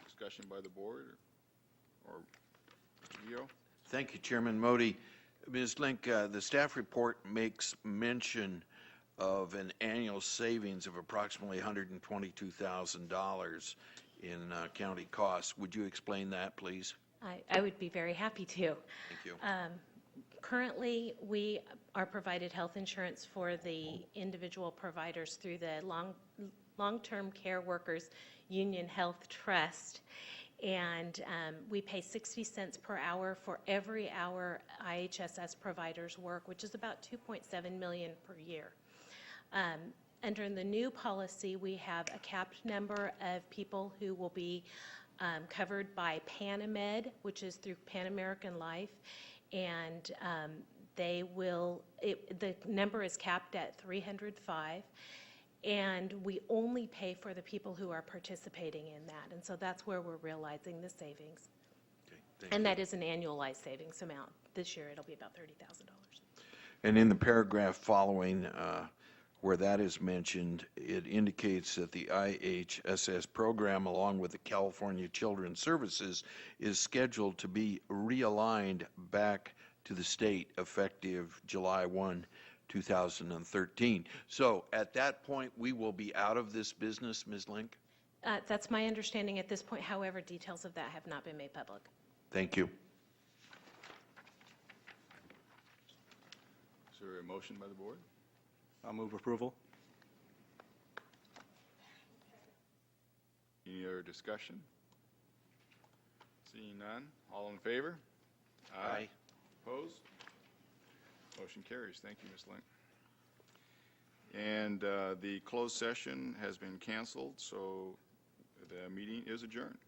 discussion by the board or Mr. Gio? Thank you, Chairman Modi. Ms. Link, the staff report makes mention of an annual savings of approximately $122,000 in county costs. Would you explain that, please? I would be very happy to. Thank you. Currently, we are provided health insurance for the individual providers through the Long-Term Care Workers Union Health Trust, and we pay 60 cents per hour for every hour IHSS providers work, which is about $2.7 million per year. Under the new policy, we have a capped number of people who will be covered by PanaMed, which is through Pan American Life, and the number is capped at 305, and we only pay for the people who are participating in that, and so that's where we're realizing the savings. Okay, and that is an annualized savings amount. This year it'll be about $30,000. And in the paragraph following where that is mentioned, it indicates that the IHSS program, along with the California Children's Services, is scheduled to be realigned back to the state effective July 1, 2013. So at that point, we will be out of this business, Ms. Link? That's my understanding at this point. However, details of that have not been made public. Thank you. Is there a motion by the board? I'll move approval. Any other discussion? Seeing none, all in favor? Aye. Opposed? Motion carries. Thank you, Ms. Link. And the closed session has been canceled, so the meeting is adjourned.